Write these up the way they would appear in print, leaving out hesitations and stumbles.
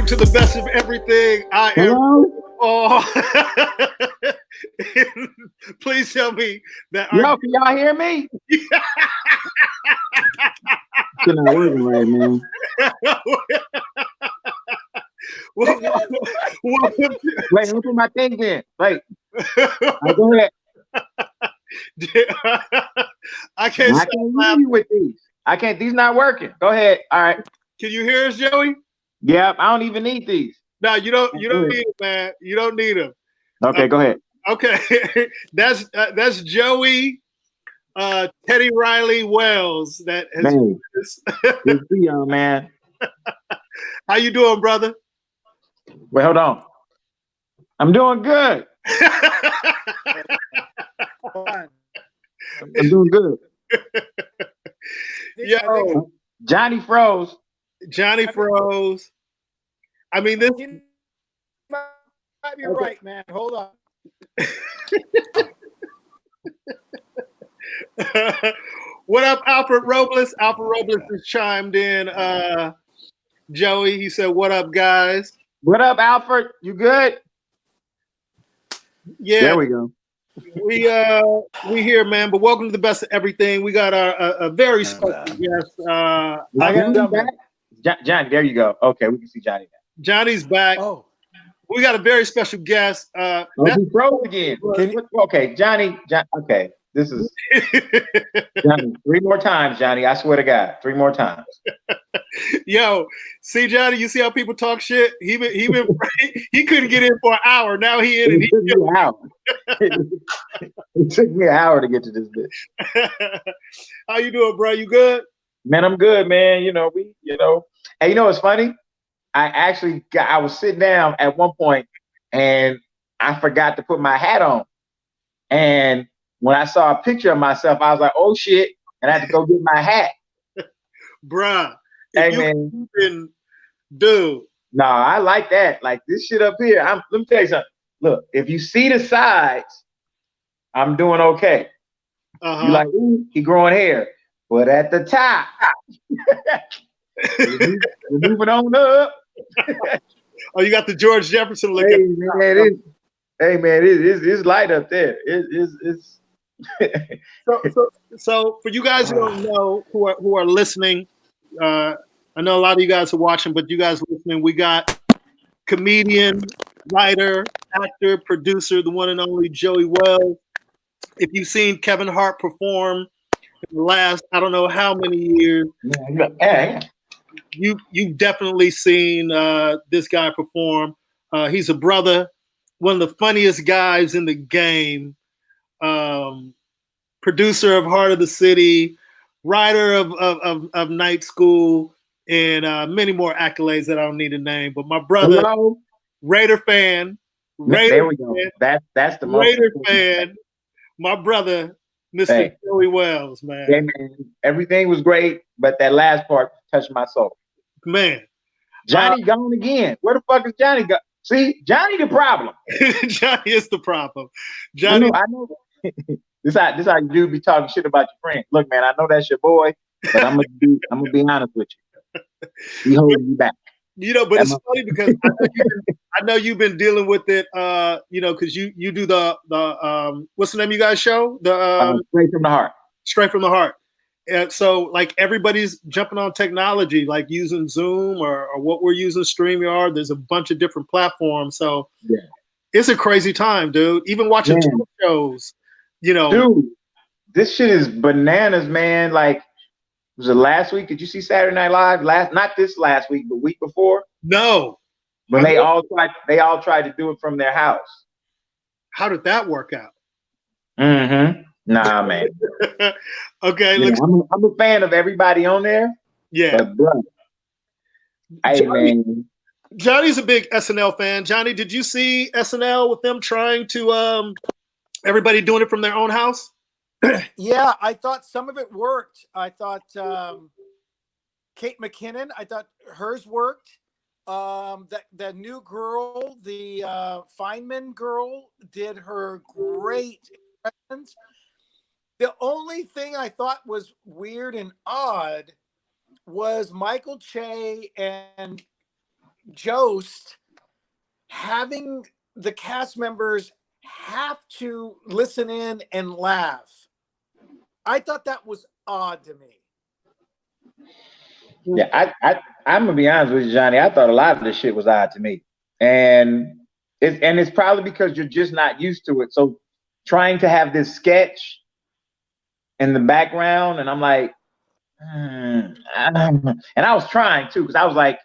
welcome to the best of everything. I am. Hello? Oh, please tell me that our. Yo, can y'all hear me? Still not working right, man. welcome Wait, let me put my things in. Wait. All right, go ahead. I can't I stop can't hear laughing. you with these. I can't. These not working. Go ahead. All right. Can you hear us, Joey? Yep. I don't even need these. No, you don't. You Go don't ahead. need them, man. You don't need them. Okay, go ahead. Okay, that's Joey Teddy Riley Wells. That has. Man, good to see y'all, man. How you doing, brother? Wait, hold on. I'm doing good. I'm doing good. Yo, Johnny froze. Johnny froze. I mean, this. You might be right, man. Hold on. What up, Alfred Robles? Alfred Robles has chimed in. Joey, he said, "What up, guys?" What up, Alfred? You good? Yeah, There we go. we here, man. But welcome to the best of everything. We got a very special guest. I Is got Johnny them. back? Johnny, there you go. Okay, we can see Johnny now. Johnny's back. Oh, We got a very special guest. Oh, he froze again. Okay, Johnny. Okay, this is Johnny. 3 more times, Johnny. I swear to God, 3 more times. Yo, see, Johnny, you see how people talk shit? He couldn't get in for an hour. Now he in. It took me an hour. It took me an hour to get to this bitch. How you doing, bro? You good? Man, I'm good, man. Hey, you know what's funny? I was sitting down at one point and I forgot to put my hat on. And when I saw a picture of myself, I was like, oh shit, and I had to go get my hat. Bruh. Hey, man. Dude. No, I like that. Like this shit up here. Let me tell you something. Look, if you see the sides, I'm doing okay. You like, ooh, he growing hair. But at the top, we're moving on up. Oh, you got the George Jefferson look. Hey, man, it's light up there. It's So for you guys who don't know, who are listening, I know a lot of you guys are watching, but you guys listening, we got comedian, writer, actor, producer, the one and only Joey Wells. If you've seen Kevin Hart perform in the last, I don't know how many years, you've definitely seen this guy perform. He's a brother, one of the funniest guys in the game. Producer of Heart of the City, writer of Night School, and many more accolades that I don't need to name. But my brother, hello? Raider fan, There we go. That's the most Raider fan. My brother, Mr. Joey Wells, man. Yeah, man. Everything was great, but that last part touched my soul. Man, Johnny gone again. Where the fuck is Johnny go? See, Johnny the problem. Johnny is the problem. Johnny, I know. This how you do be talking shit about your friend. Look, man, I know that's your boy, but I'm gonna be honest with you. He holding you back. You know, but it's funny because I know you've been dealing with it. Because you do the what's the name of you guys show? The Straight from the Heart. Straight from the Heart. And so like everybody's jumping on technology, like using Zoom or what we're using, StreamYard. There's a bunch of different platforms. So yeah, it's a crazy time, dude. Even watching talk shows. Dude, this shit is bananas, man. Like, was it last week? Did you see Saturday Night Live? Not this last week, but week before? No. When they all tried to do it from their house. How did that work out? Mm-hmm. Nah, man. Okay. I'm a fan of everybody on there. Yeah. But bro, man. Johnny's a big SNL fan. Johnny, did you see SNL with them trying to everybody doing it from their own house? Yeah, I thought some of it worked. I thought Kate McKinnon, I thought hers worked. The new girl, the Feynman girl, did her great impressions. The only thing I thought was weird and odd was Michael Che and Jost, having the cast members have to listen in and laugh. I thought that was odd to me. Yeah, I'm gonna be honest with you, Johnny. I thought a lot of this shit was odd to me, and it's probably because you're just not used to it. So trying to have this sketch in the background, and I'm like, and I was trying too, because I was like,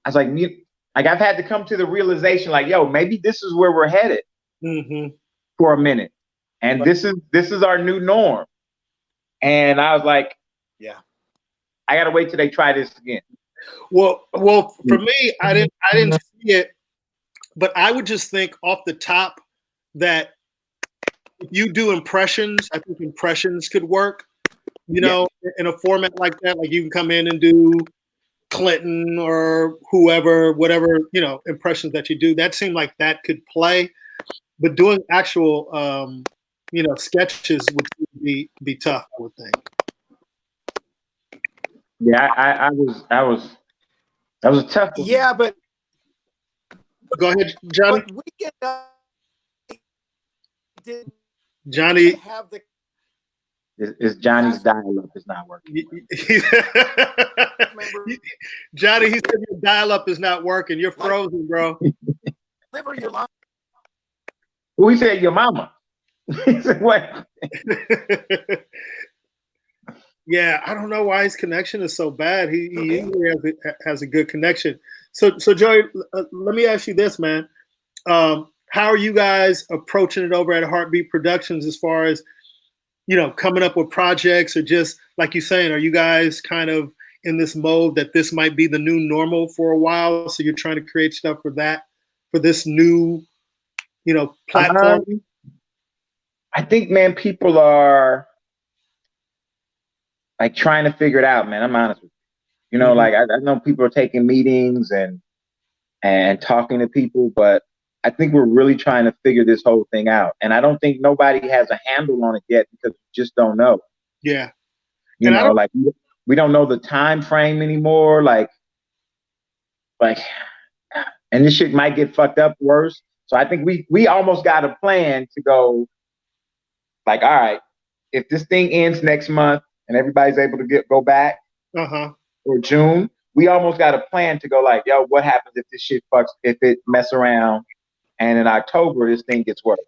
I've had to come to the realization, like, yo, maybe this is where we're headed for a minute, and this is our new norm. And I was like, yeah, I gotta wait till they try this again. Well, for me, I didn't see it, but I would just think off the top that if you do impressions, I think impressions could work. You know, in a format like that, like you can come in and do Clinton or whoever, whatever, you know, impressions that you do. That seemed like that could play, but doing actual, you know, sketches would be tough, I would think. Yeah, that was a tough one. Yeah, but go ahead, Johnny. But Weekend didn't Johnny have the. Is Johnny's dial-up is not working. Johnny, he said your dial-up is not working. You're frozen, bro. Deliver your line. Who said your mama? He said what? Yeah, I don't know why his connection is so bad. He usually has a good connection. So Joey, let me ask you this, man. How are you guys approaching it over at Heartbeat Productions as far as, you know, coming up with projects, or just like you're saying, are you guys kind of in this mode that this might be the new normal for a while? So you're trying to create stuff for that, for this new, you know, platform? I think, man, people are like trying to figure it out, man. I'm honest with you. You know, like I know people are taking meetings and talking to people, but I think we're really trying to figure this whole thing out. And I don't think nobody has a handle on it yet because we just don't know. Yeah. You know, like we don't know the time frame anymore. Like, and this shit might get fucked up worse. So I think we almost got a plan to go like, all right, if this thing ends next month and everybody's able to go back or June, we almost got a plan to go like, yo, what happens if this shit fucks, if it mess around and in October this thing gets worse?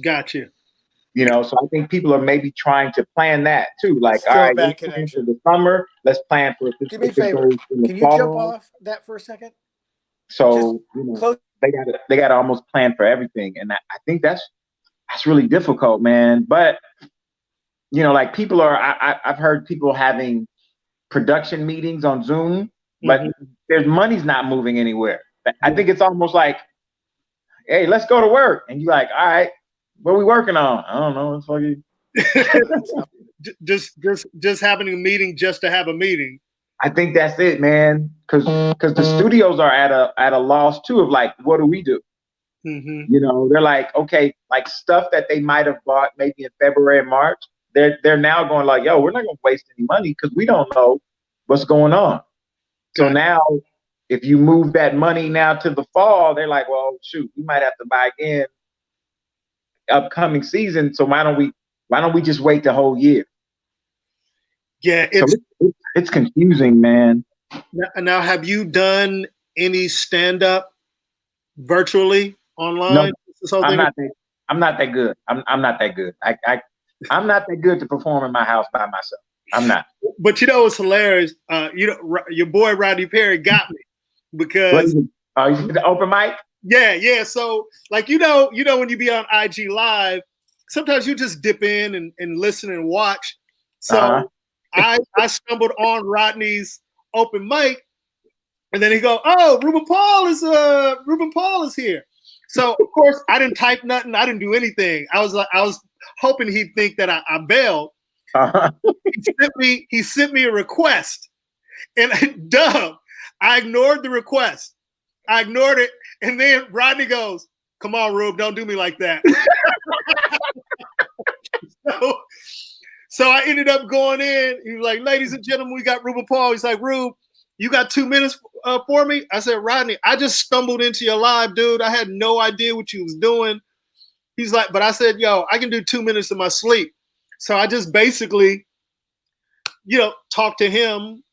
Gotcha. You know, so I think people are maybe trying to plan that too. Like, Still all right, let's plan for the summer. Let's plan for this. Do me a favor. Can you jump off that for a second? So you know, they got to almost plan for everything, and I think that's really difficult, man. But you know, like people are. I've heard people having production meetings on Zoom, but there's money's not moving anywhere. I think it's almost like, hey, let's go to work, and you're like, all right, what are we working on? I don't know. It's like just having a meeting just to have a meeting. I think that's it, man. Because the studios are at a loss too of like, what do we do? You know, they're like, okay, like stuff that they might have bought maybe in February and March. They're now going like, yo, we're not gonna waste any money because we don't know what's going on. So now, if you move that money now to the fall, they're like, well, shoot, we might have to buy again upcoming season. So why don't we just wait the whole year? Yeah, it's confusing, man. Now, have you done any stand-up virtually online? No, I'm not that good. I'm not that good. I'm not that good to perform in my house by myself. I'm not. But you know what's hilarious? You know, your boy Rodney Perry got me because you did the open mic. Yeah. So like you know when you be on IG Live, sometimes you just dip in and listen and watch. So I stumbled on Rodney's open mic, and then he go, "Oh, Ruben Paul is here." So of course I didn't type nothing. I didn't do anything. I was hoping he'd think that I bailed. He sent me a request, and dumb, I ignored the request. I ignored it, and then Rodney goes, "Come on, Rube, don't do me like that." So I ended up going in. He was like, "Ladies and gentlemen, we got Ruben Paul." He's like, "Rube, you got 2 minutes for me? I said, Rodney, I just stumbled into your live, dude. I had no idea what you was doing. He's like, but I said, yo, I can do 2 minutes in my sleep. So I just basically, talk to him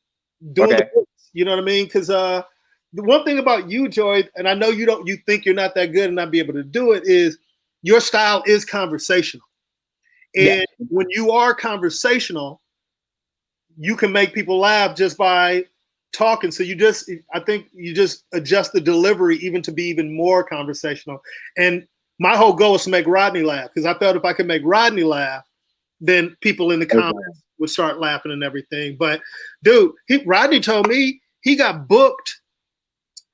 doing the bits, you know what I mean? Because the one thing about you, Joy, and I know you think you're not that good and not be able to do it, is your style is conversational. And when you are conversational, you can make people laugh just by talking. So I think you just adjust the delivery even to be even more conversational. And my whole goal is to make Rodney laugh, because I felt if I could make Rodney laugh, then people in the comments would start laughing and everything. But dude, Rodney told me he got booked.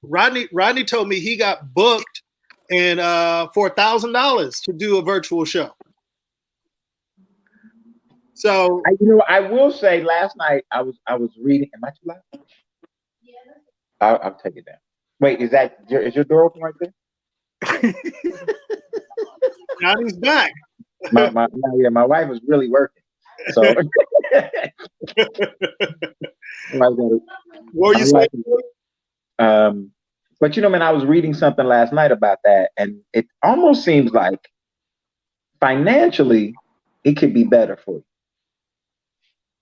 Rodney told me he got booked and for $1,000 to do a virtual show. So I will say, last night I was reading. Am I too loud? Yeah. I'll take it down. Wait, is your door open right there? Johnny's back. My wife was really working. So what were you saying? But man, I was reading something last night about that, and it almost seems like financially it could be better for you.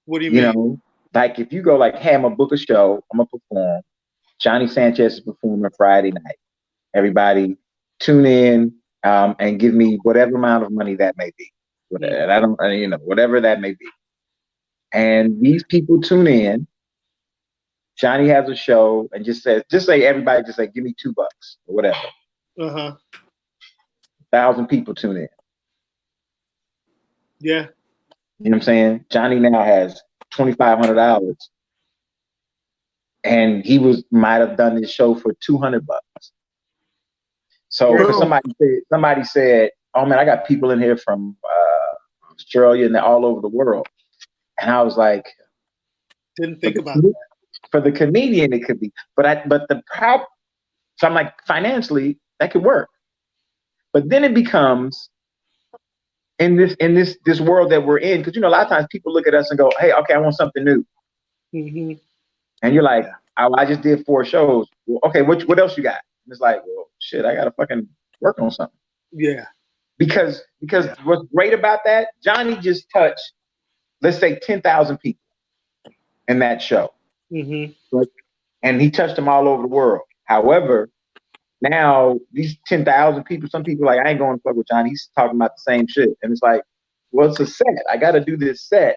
What do you mean? Like if you go like, hey, I'm gonna book a show, I'm gonna perform. Johnny Sanchez is performing Friday night. Everybody tune in and give me whatever amount of money that may be. Whatever that may be. And these people tune in. Johnny has a show and everybody just say, give me $2 or whatever. 1,000 people tune in. Yeah. You know what I'm saying? Johnny now has $2,500, and he might have done this show for $200. So somebody said, oh man, I got people in here from Australia and all over the world. And I was like, didn't think about that. For the comedian, it could be, so I'm like, financially, that could work. But then it becomes in this world that we're in, because a lot of times people look at us and go, hey, okay, I want something new. Mm-hmm. And you're like, I just did 4 shows. Well, okay, what else you got? And it's like, well, shit, I gotta fucking work on something. Yeah. Because what's great about that, Johnny just touched, let's say 10,000 people in that show. Mm-hmm. And he touched them all over the world. However, now these 10,000 people, some people are like, I ain't going to fuck with Johnny. He's talking about the same shit. And it's like, well, it's a set. I got to do this set.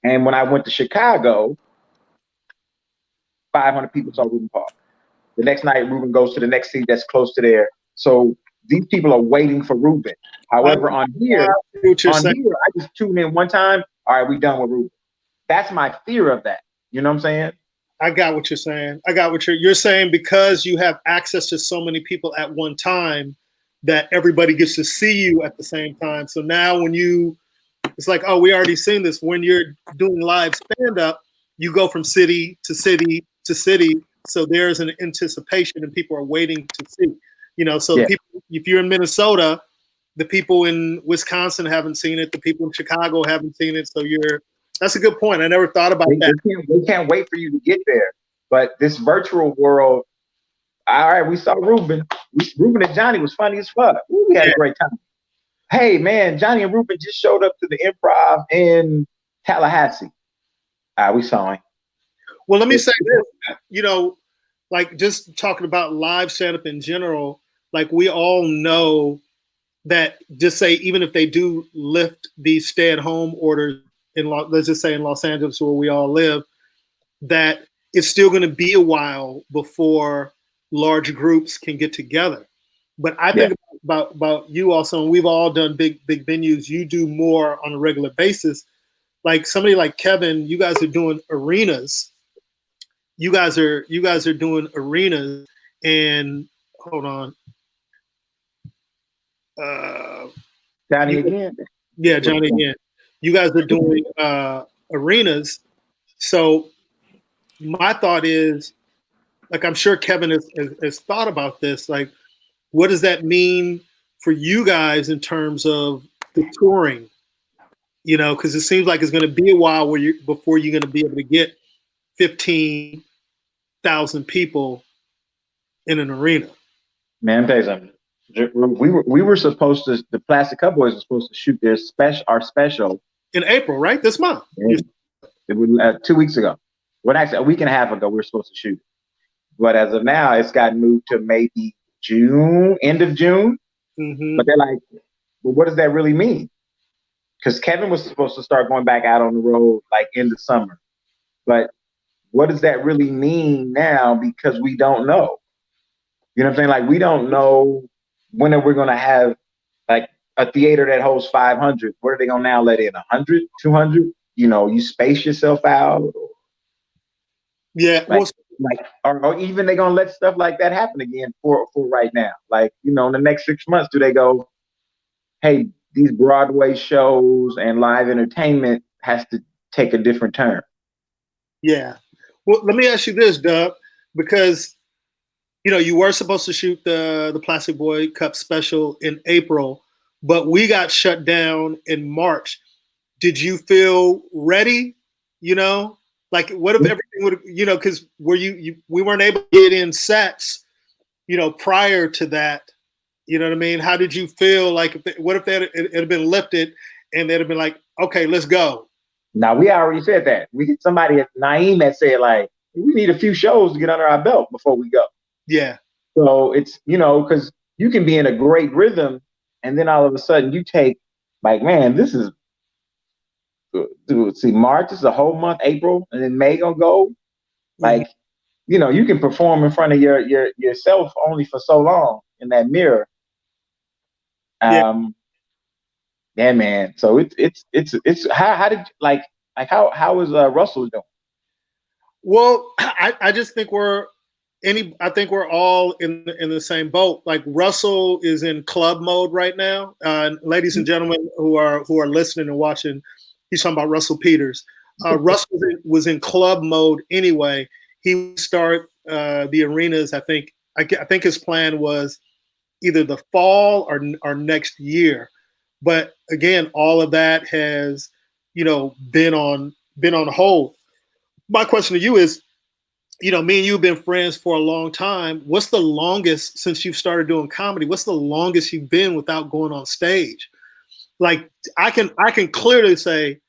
And when I went to Chicago, 500 people saw Ruben Paul. The next night, Ruben goes to the next city that's close to there. So these people are waiting for Ruben. However, on here, I just tune in one time. All right, we done with Ruben. That's my fear of that. You know what I'm saying? I got what you're saying. I got what you're saying, because you have access to so many people at one time that everybody gets to see you at the same time. So now it's like, oh, we already seen this. When you're doing live stand-up, you go from city to city to city. So there's an anticipation and people are waiting to see. People, if you're in Minnesota, the people in Wisconsin haven't seen it. The people in Chicago haven't seen it. So that's a good point. I never thought about that. They can't wait for you to get there. But this virtual world, all right, we saw Ruben. Ruben and Johnny was funny as fuck. We had a great time. Hey, man, Johnny and Ruben just showed up to the Improv in Tallahassee. We saw him. Well, let me say this. Like just talking about live stand-up in general, like we all know that, just say, even if they do lift these stay-at-home orders, let's just say in Los Angeles where we all live, that it's still going to be a while before large groups can get together. But I think about you also, and we've all done big venues. You do more on a regular basis. Like somebody like Kevin, you guys are doing arenas. You guys are doing arenas, and hold on. Johnny again. Yeah, Johnny again. You guys are doing arenas. So my thought is, like, I'm sure Kevin has thought about this. Like, what does that mean for you guys in terms of the touring? Because it seems like it's going to be a while before you're going to be able to get 15 thousand people in an arena. Man, let me tell you something. We were supposed to, the Plastic Cowboys were supposed to shoot our special In April, right? This month. it was, 2 weeks ago. Well, actually, a week and a half ago, we were supposed to shoot. But as of now, it's gotten moved to maybe June, end of June. Mm-hmm. But they're like, well, what does that really mean? Because Kevin was supposed to start going back out on the road like in the summer. But what does that really mean now? Because we don't know. You know what I'm saying? Like, we don't know when we're going to have like a theater that holds 500. What are they going to now let in? 100, 200? You know, you space yourself out. Yeah. Or even they're going to let stuff like that happen again for right now. Like, you know, in the next 6 months, do they go, hey, these Broadway shows and live entertainment has to take a different turn? Yeah. Well, let me ask you this, Doug, because you know you were supposed to shoot the Plastic Boy Cup special in April, but we got shut down in March. Did you feel ready? You know, like what if everything would, you know, because we weren't able to get in sets, you know, prior to that. You know what I mean? How did you feel? Like, what if it had been lifted and they'd have been like, okay, let's go. Now, we already said that. We had somebody at Naeem that said, like, we need a few shows to get under our belt before we go. Yeah. So it's, you know, because you can be in a great rhythm and then all of a sudden you take, like, man, this is, see, March is a whole month, April, and then May gonna go. Like, you know, you can perform in front of yourself only for so long in that mirror. Yeah. Yeah, man. So it's how did how is Russell doing? Well, I just think I think we're all in the same boat. Like Russell is in club mode right now. Ladies and gentlemen who are listening and watching, he's talking about Russell Peters. Russell was in club mode anyway. He would start the arenas. I think his plan was either the fall or next year. But again, all of that has, you know, been on hold. My question to you is, you know, me and you have been friends for a long time. What's the longest since you've started doing comedy? What's the longest you've been without going on stage? Like I can clearly say,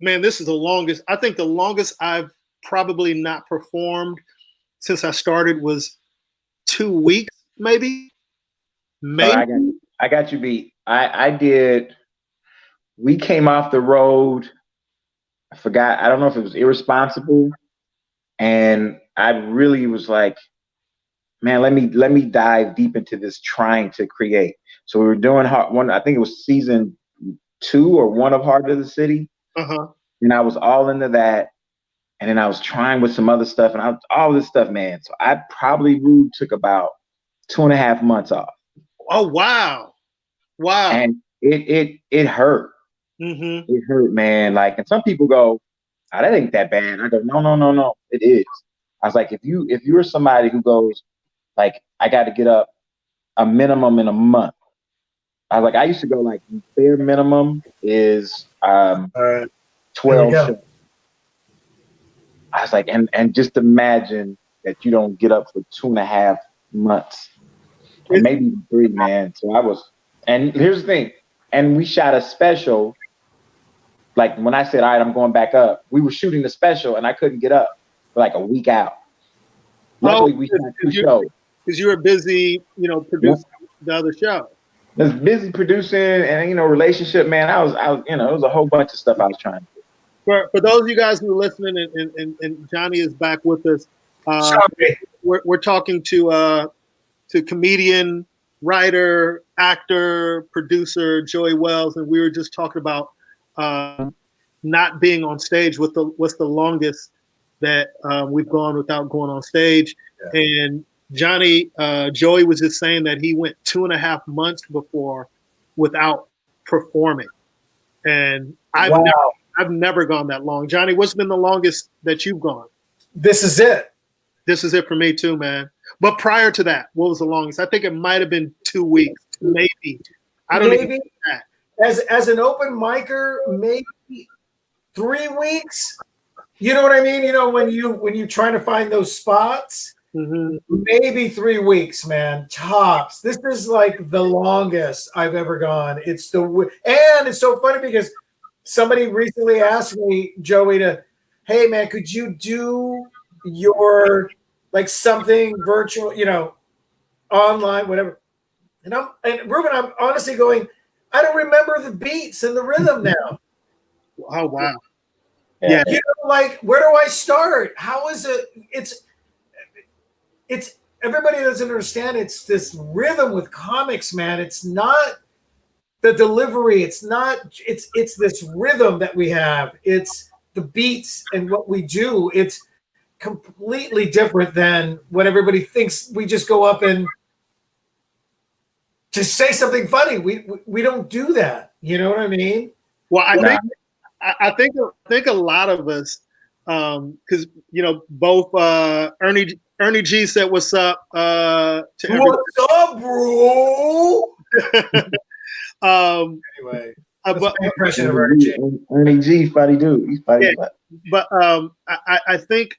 man, this is the longest. I think the longest I've probably not performed since I started was 2 weeks, maybe. Oh, I got you beat. I did. We came off the road. I forgot. I don't know if it was Irresponsible, and I really was like, man, let me dive deep into this trying to create. So we were doing one. I think it was season 2 or 1 of Heart of the City, and I was all into that. And then I was trying with some other stuff, and all this stuff, man. So I probably took about 2.5 months off. Oh wow, wow! And it hurt. Mm-hmm. It hurt, man. Like, and some people go, "Oh, that ain't that bad." I go, "No, it is." I was like, if you're somebody who goes, like, I got to get up a minimum in a month. I was like, I used to go like bare minimum is 12 shows. I was like, and just imagine that you don't get up for 2.5 months, or maybe 3, man. So I was, and here's the thing, and we shot a special. Like when I said, all right, I'm going back up, we were shooting the special, and I couldn't get up for like a week out. Luckily, we shot 2 shows. Because you were busy, you know, producing the other show. I was busy producing, and, you know, relationship, man. I was, you know, it was a whole bunch of stuff I was trying to do. For those of you guys who are listening, and Johnny is back with us, we're talking to comedian, writer, actor, producer Joey Wells, and we were just talking about not being on stage. What's the longest that we've gone without going on stage? Yeah. And Joey was just saying that he went 2.5 months before without performing, and I've never gone that long. Johnny, what's been the longest that you've gone? This is it. This is it for me too, man. But prior to that, what was the longest? I think it might have been 2 weeks, maybe. I don't even know that. As an open micer, maybe 3 weeks. You know what I mean? You know, when you're trying to find those spots, maybe 3 weeks, man, tops. This is like the longest I've ever gone. And it's so funny because somebody recently asked me, Joey, hey man, could you do your like something virtual, you know, online, whatever. And Ruben, I'm honestly going, I don't remember the beats and the rhythm now. Oh wow. Yeah. You know, like, where do I start? How is it? It's everybody doesn't understand. It's this rhythm with comics, man. It's not the delivery. It's this rhythm that we have. It's the beats and what we do. It's completely different than what everybody thinks. We just go up and to say something funny. We don't do that. You know what I mean? Well, I think a lot of us, because you know, both Ernie G said what's up to what's up, bro. Anyway, but impression of Ernie G, funny dude. He's funny. Yeah, but I think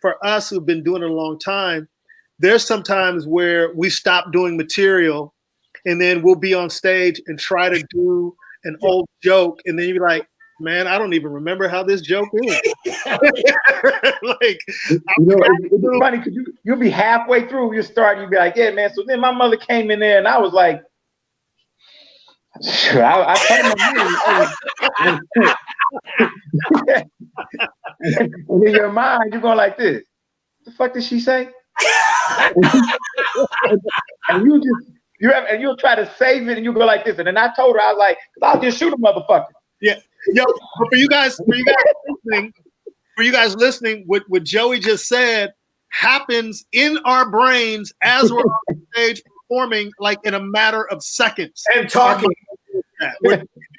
for us who've been doing it a long time, there's sometimes where we stop doing material, and then we'll be on stage and try to do an old joke, and then you're like, man, I don't even remember how this joke is. Like, you know, it's funny because you'll be halfway through your start, you'll be like, yeah, man. So then my mother came in there, and I was like, sure, I told my and in your mind, you're going like this. The fuck did she say? And you'll try to save it, and you go like this. And then I told her, I was like, I'll just shoot a motherfucker. Yeah, yo, but for you guys listening, what Joey just said happens in our brains as we're on stage performing, like in a matter of seconds. And talking.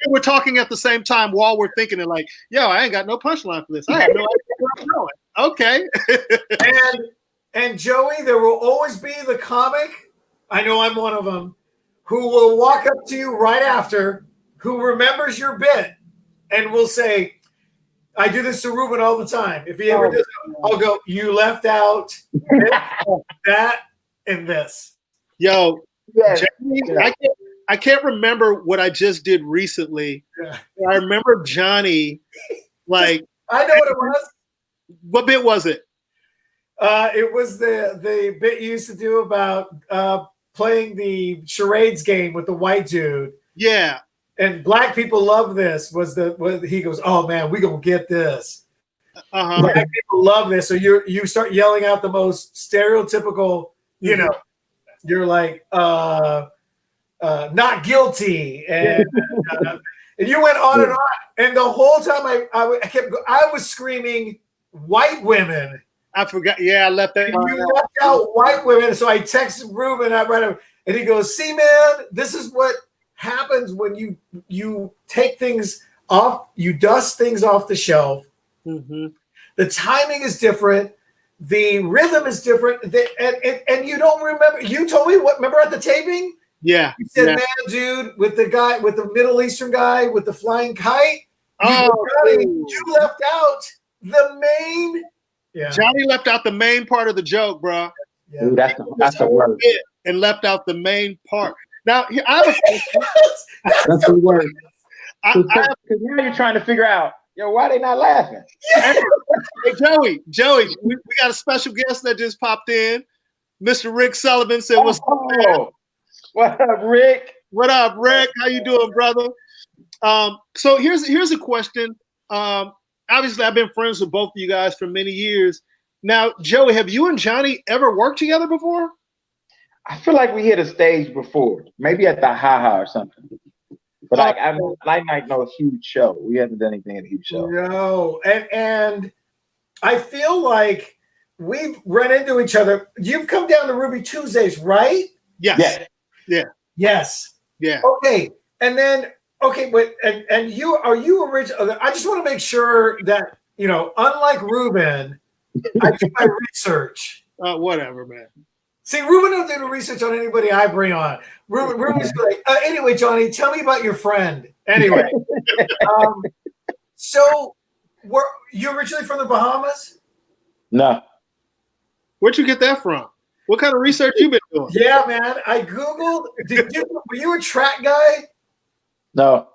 We're talking at the same time while we're thinking it, like, yo, I ain't got no punchline for this. I have no idea where I'm going. Okay. and Joey, there will always be the comic, I know I'm one of them, who will walk up to you right after, who remembers your bit and will say, I do this to Ruben all the time. If he ever does, I'll go, you left out this, that, and this. Yo, I can't remember what I just did recently. Yeah. I remember Johnny, like. I know what it was. What bit was it? It was the bit you used to do about playing the charades game with the white dude. Yeah. And black people love this. He goes, oh man, we gonna get this. Black people love this. So you start yelling out the most stereotypical, you know, you're like not guilty, and and you went on and on, and the whole time I was screaming white women. I forgot. Yeah, I left that. You left out white women, so I texted Ruben. I read him, and he goes, "See, man, this is what happens when you take things off, you dust things off the shelf. The timing is different, the rhythm is different, and you don't remember. You told me what? Remember at the taping? Yeah. You said, man, dude, with the guy, with the Middle Eastern guy with the flying kite. You left out the main. Yeah. Johnny left out the main part of the joke, bro. Yeah. Ooh, that's a word. And left out the main part. Now, I have a question. That's a word. Because now you're trying to figure out, yo, why they not laughing? Hey, Joey, we got a special guest that just popped in. Mr. Rick Sullivan said, "What's up, man?" What up, Rick? What up, Rick? How you doing, brother? So here's a question. Obviously, I've been friends with both of you guys for many years. Now, Joey, have you and Johnny ever worked together before? I feel like we hit a stage before, maybe at the Ha-Ha or something. But I might know a huge show. We haven't done anything at a huge show. No, and I feel like we've run into each other. You've come down to Ruby Tuesdays, right? Yes. Yeah. Yes. Yeah. Okay, and then but and you original? I just want to make sure that unlike Ruben, I do my research. Whatever, man. See, Ruben don't do the research on anybody I bring on. Ruben's like, anyway, Johnny, tell me about your friend. Anyway, so were you originally from the Bahamas? No. Where'd you get that from? What kind of research you been doing? Yeah, man. I Googled. Were you a track guy? No.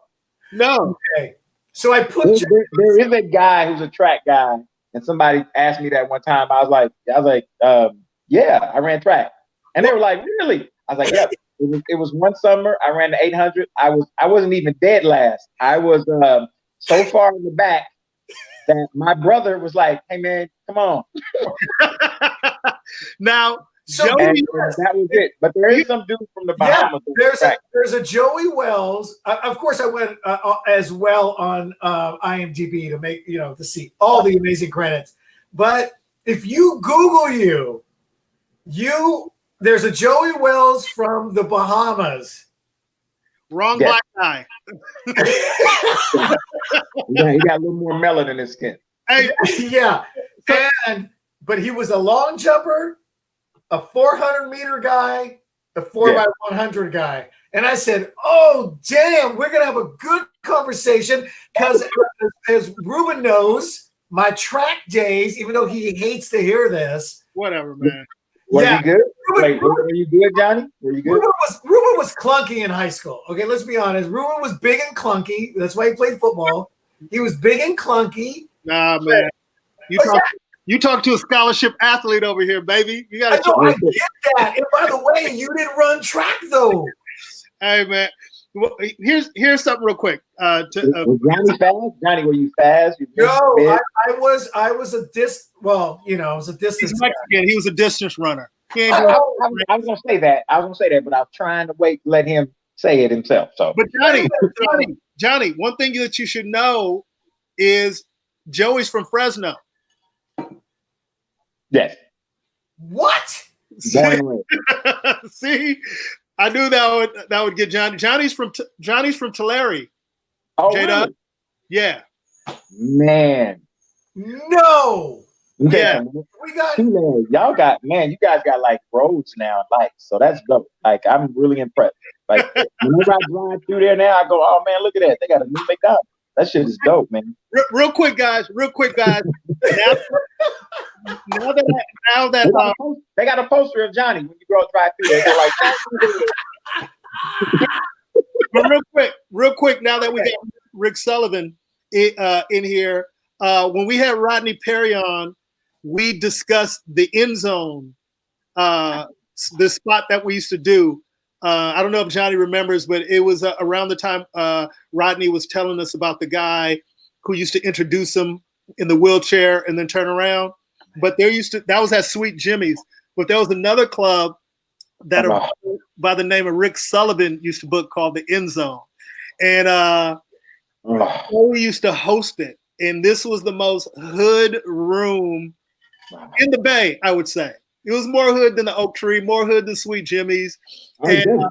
No. Okay. So I put there is a guy who's a track guy, and somebody asked me that one time. I was like, yeah, I ran track, and they were like, really? I was like, yep. It was one summer. I ran the 800. I wasn't even dead last. I was so far in the back that my brother was like, hey man, come on. Now, so Joey, that was it. But there is some dude from the Bahamas. Yeah, there's a Joey Wells. Of course, I went as well on IMDb to make to see all the amazing credits. But if you Google there's a Joey Wells from the Bahamas. Wrong black guy. Yeah, he got a little more melanin in his skin. Hey, yeah, but he was a long jumper, a 400-meter guy, a 4x100 guy. And I said, oh, damn, we're going to have a good conversation because as Ruben knows, my track days, even though he hates to hear this. Whatever, man. Was he good? Were you good, Johnny? Were you good? Ruben was clunky in high school. Okay, let's be honest. Ruben was big and clunky. That's why he played football. He was big and clunky. Nah, man. You talk to a scholarship athlete over here, baby. You got to. I get that. And by the way, you didn't run track though. Hey, man. Well, here's something real quick. Was Johnny fast? Johnny, were you fast? No, I was a I was a distance. He's Mexican. He was a distance runner. I was gonna say that. But I was trying to let him say it himself. So, but Johnny, one thing that you should know is Joey's from Fresno. Yes. What? See, I knew that would get Johnny. Johnny's from Tulare. Oh, really? Yeah. Man. No. Yeah. We got you guys got like roads now, so that's dope. Like I'm really impressed. Like whenever I drive through there now, I go, oh man, look at that. They got a new McDonald's. That shit is dope, man. Real quick, guys. now that they got a poster of Johnny when you go drive through there. But real quick, now that we got Rick Sullivan in here, when we had Rodney Perry on, we discussed the end zone, the spot that we used to do. I don't know if Johnny remembers, but it was around the time Rodney was telling us about the guy who used to introduce him in the wheelchair and then turn around. But that was at Sweet Jimmy's. But there was another club that by the name of Rick Sullivan used to book called the End Zone. And we used to host it. And this was the most hood room in the Bay, I would say. It was more hood than the Oak Tree, more hood than Sweet Jimmy's. And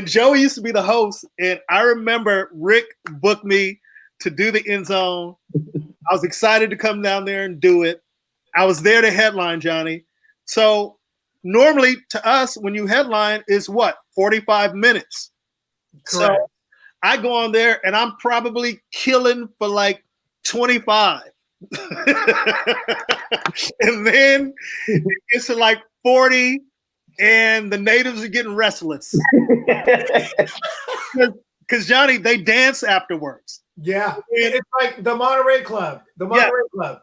Joey used to be the host. And I remember Rick booked me to do the End Zone. I was excited to come down there and do it. I was there to headline, Johnny. So normally to us, when you headline, is what? 45 minutes. Correct. So I go on there and I'm probably killing for like 25. And then it gets to like 40 and the natives are getting restless. Because Johnny, they dance afterwards. Yeah, it's like the Monterey Club.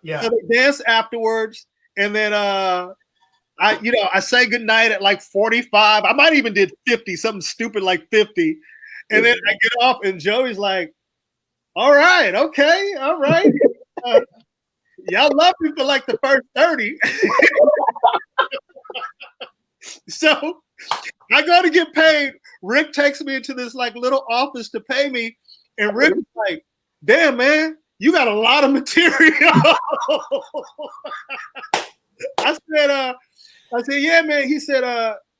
Yeah. So they dance afterwards, and then I say goodnight at like 45. I might even did 50, something stupid like 50, and then I get off, and Joey's like, "All right, okay, all right, y'all love me for like the first 30." So I go to get paid. Rick takes me into this like little office to pay me. And Rick was like, damn, man, you got a lot of material. I said, yeah, man. He said,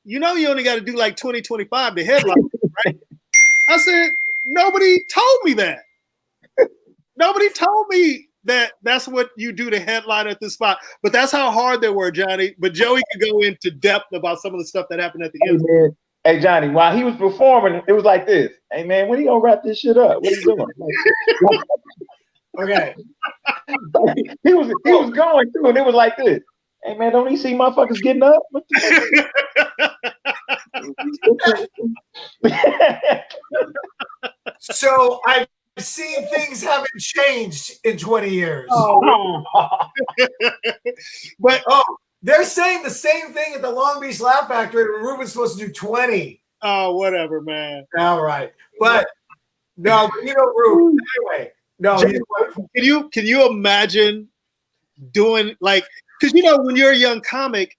you only got to do like 20, 25 to headline, right? I said, nobody told me that. Nobody told me that's what you do to headline at this spot. But that's how hard they were, Johnny. But Joey could go into depth about some of the stuff that happened at the end. Hey, Johnny, while he was performing, it was like this. Hey, man, when are you going to wrap this shit up? What are you doing? Okay. he was going through, and it was like this. Hey man, don't you see motherfuckers getting up? What the So I've seen things haven't changed in 20 years. But they're saying the same thing at the Long Beach Laugh Factory. Ruben's supposed to do 20. oh, whatever, man. All right, but no, Ruben. Anyway, no. Can you imagine doing like, because when you're a young comic,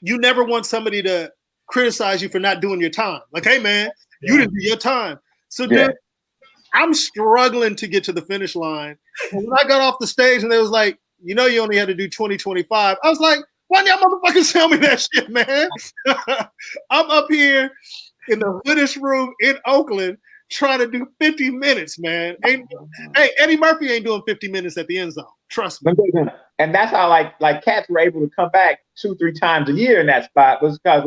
you never want somebody to criticize you for not doing your time. Like, hey man, you didn't do your time. So dude, I'm struggling to get to the finish line. And when I got off the stage and they was like, you only had to do 20-25. I was like, why y'all motherfuckers tell me that shit, man? I'm up here in the hoodish room in Oakland trying to do 50 minutes, man. Hey, Eddie Murphy ain't doing 50 minutes at the end zone. Trust me. And that's how like cats were able to come back 2-3 times a year in that spot, was because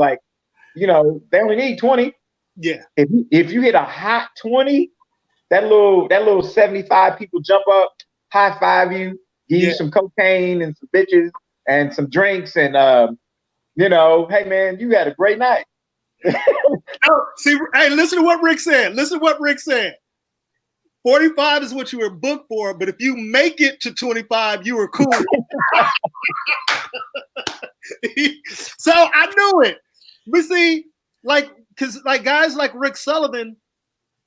they only need 20. Yeah. If you hit a hot 20, that little 75 people jump up, high five you, give you some cocaine and some bitches and some drinks, and hey man, you had a great night. See, hey, listen to what Rick said. 45 is what you were booked for, but if you make it to 25, you were cool. So I knew it. But see, because guys like Rick Sullivan,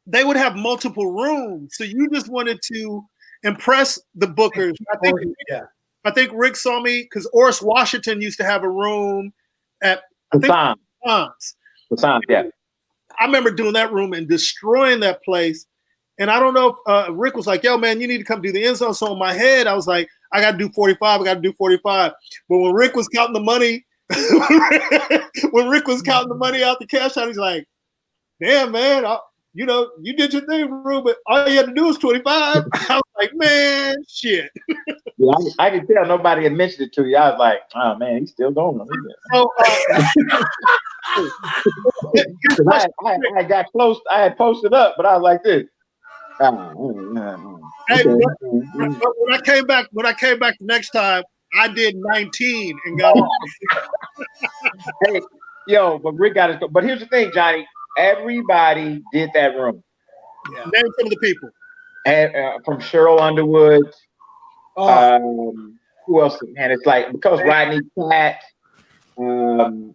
they would have multiple rooms. So you just wanted to impress the bookers. I think Rick saw me because Oris Washington used to have a room at Tom's. Yeah. I remember doing that room and destroying that place. And I don't know if Rick was like, yo, man, you need to come do the end zone. So in my head, I was like, I got to do 45. But when Rick was counting the money, out the cash out, he's like, damn, man, you did your thing, Ruben. All you had to do was 25. I was like, man, shit. Yeah, I could tell nobody had mentioned it to you. I was like, oh, man, he's still going. So, I got close. I had posted up, but I was like this. Hey, but when I came back the next time, I did 19 and got off. Hey, but Rick got it. But here's the thing, Johnny. Everybody did that room. Yeah. Name some of the people. And from Cheryl Underwood. Who else? Man, it's like because Rodney Platt, Liddell,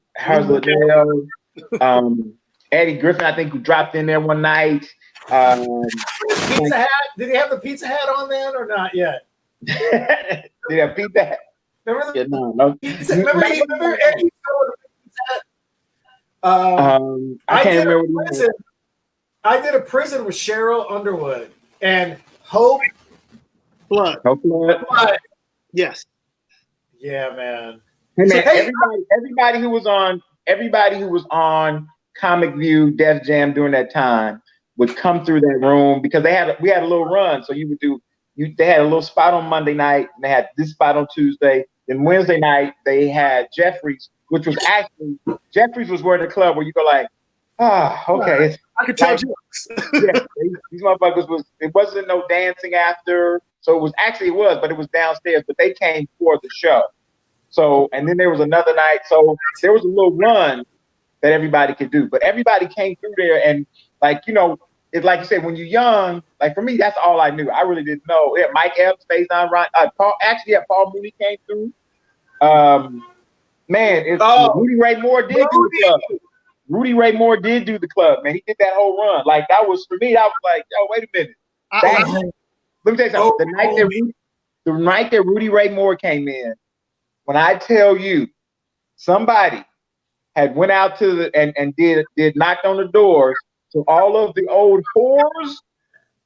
Eddie Griffin, I think, who dropped in there one night. Pizza Hat? Did he have the Pizza Hat on then or not yet? Did he have Pizza Hat? Remember the no. Remember Eddie Pizza Hat? I can't remember. I did a prison with Cheryl Underwood and Hope Flood. Yes. Yeah, man. Hey, man, everybody who was on Comic View, Def Jam during that time would come through that room because we had a little run. So they had a little spot on Monday night, and they had this spot on Tuesday. Then Wednesday night they had Jeffrey's, which was actually Jeffrey's was where the club where you go like, okay. I could tell jokes. Yeah, these motherfuckers it wasn't no dancing after. So it was, but it was downstairs, but they came for the show. So, and then there was another night. So there was a little run that everybody could do, but everybody came through there. And it's like you said, when you're young, like for me, that's all I knew. I really didn't know. Yeah, Mike Epps, Faison, Ron, Paul Mooney came through. Rudy Ray Moore did do the club. Rudy Ray Moore did do the club, man. He did that whole run. Like that was for me. I was like, yo, wait a minute. Let me tell you something. The night that Rudy Ray Moore came in, when I tell you, somebody had went out to and did knocked on the doors to all of the old whores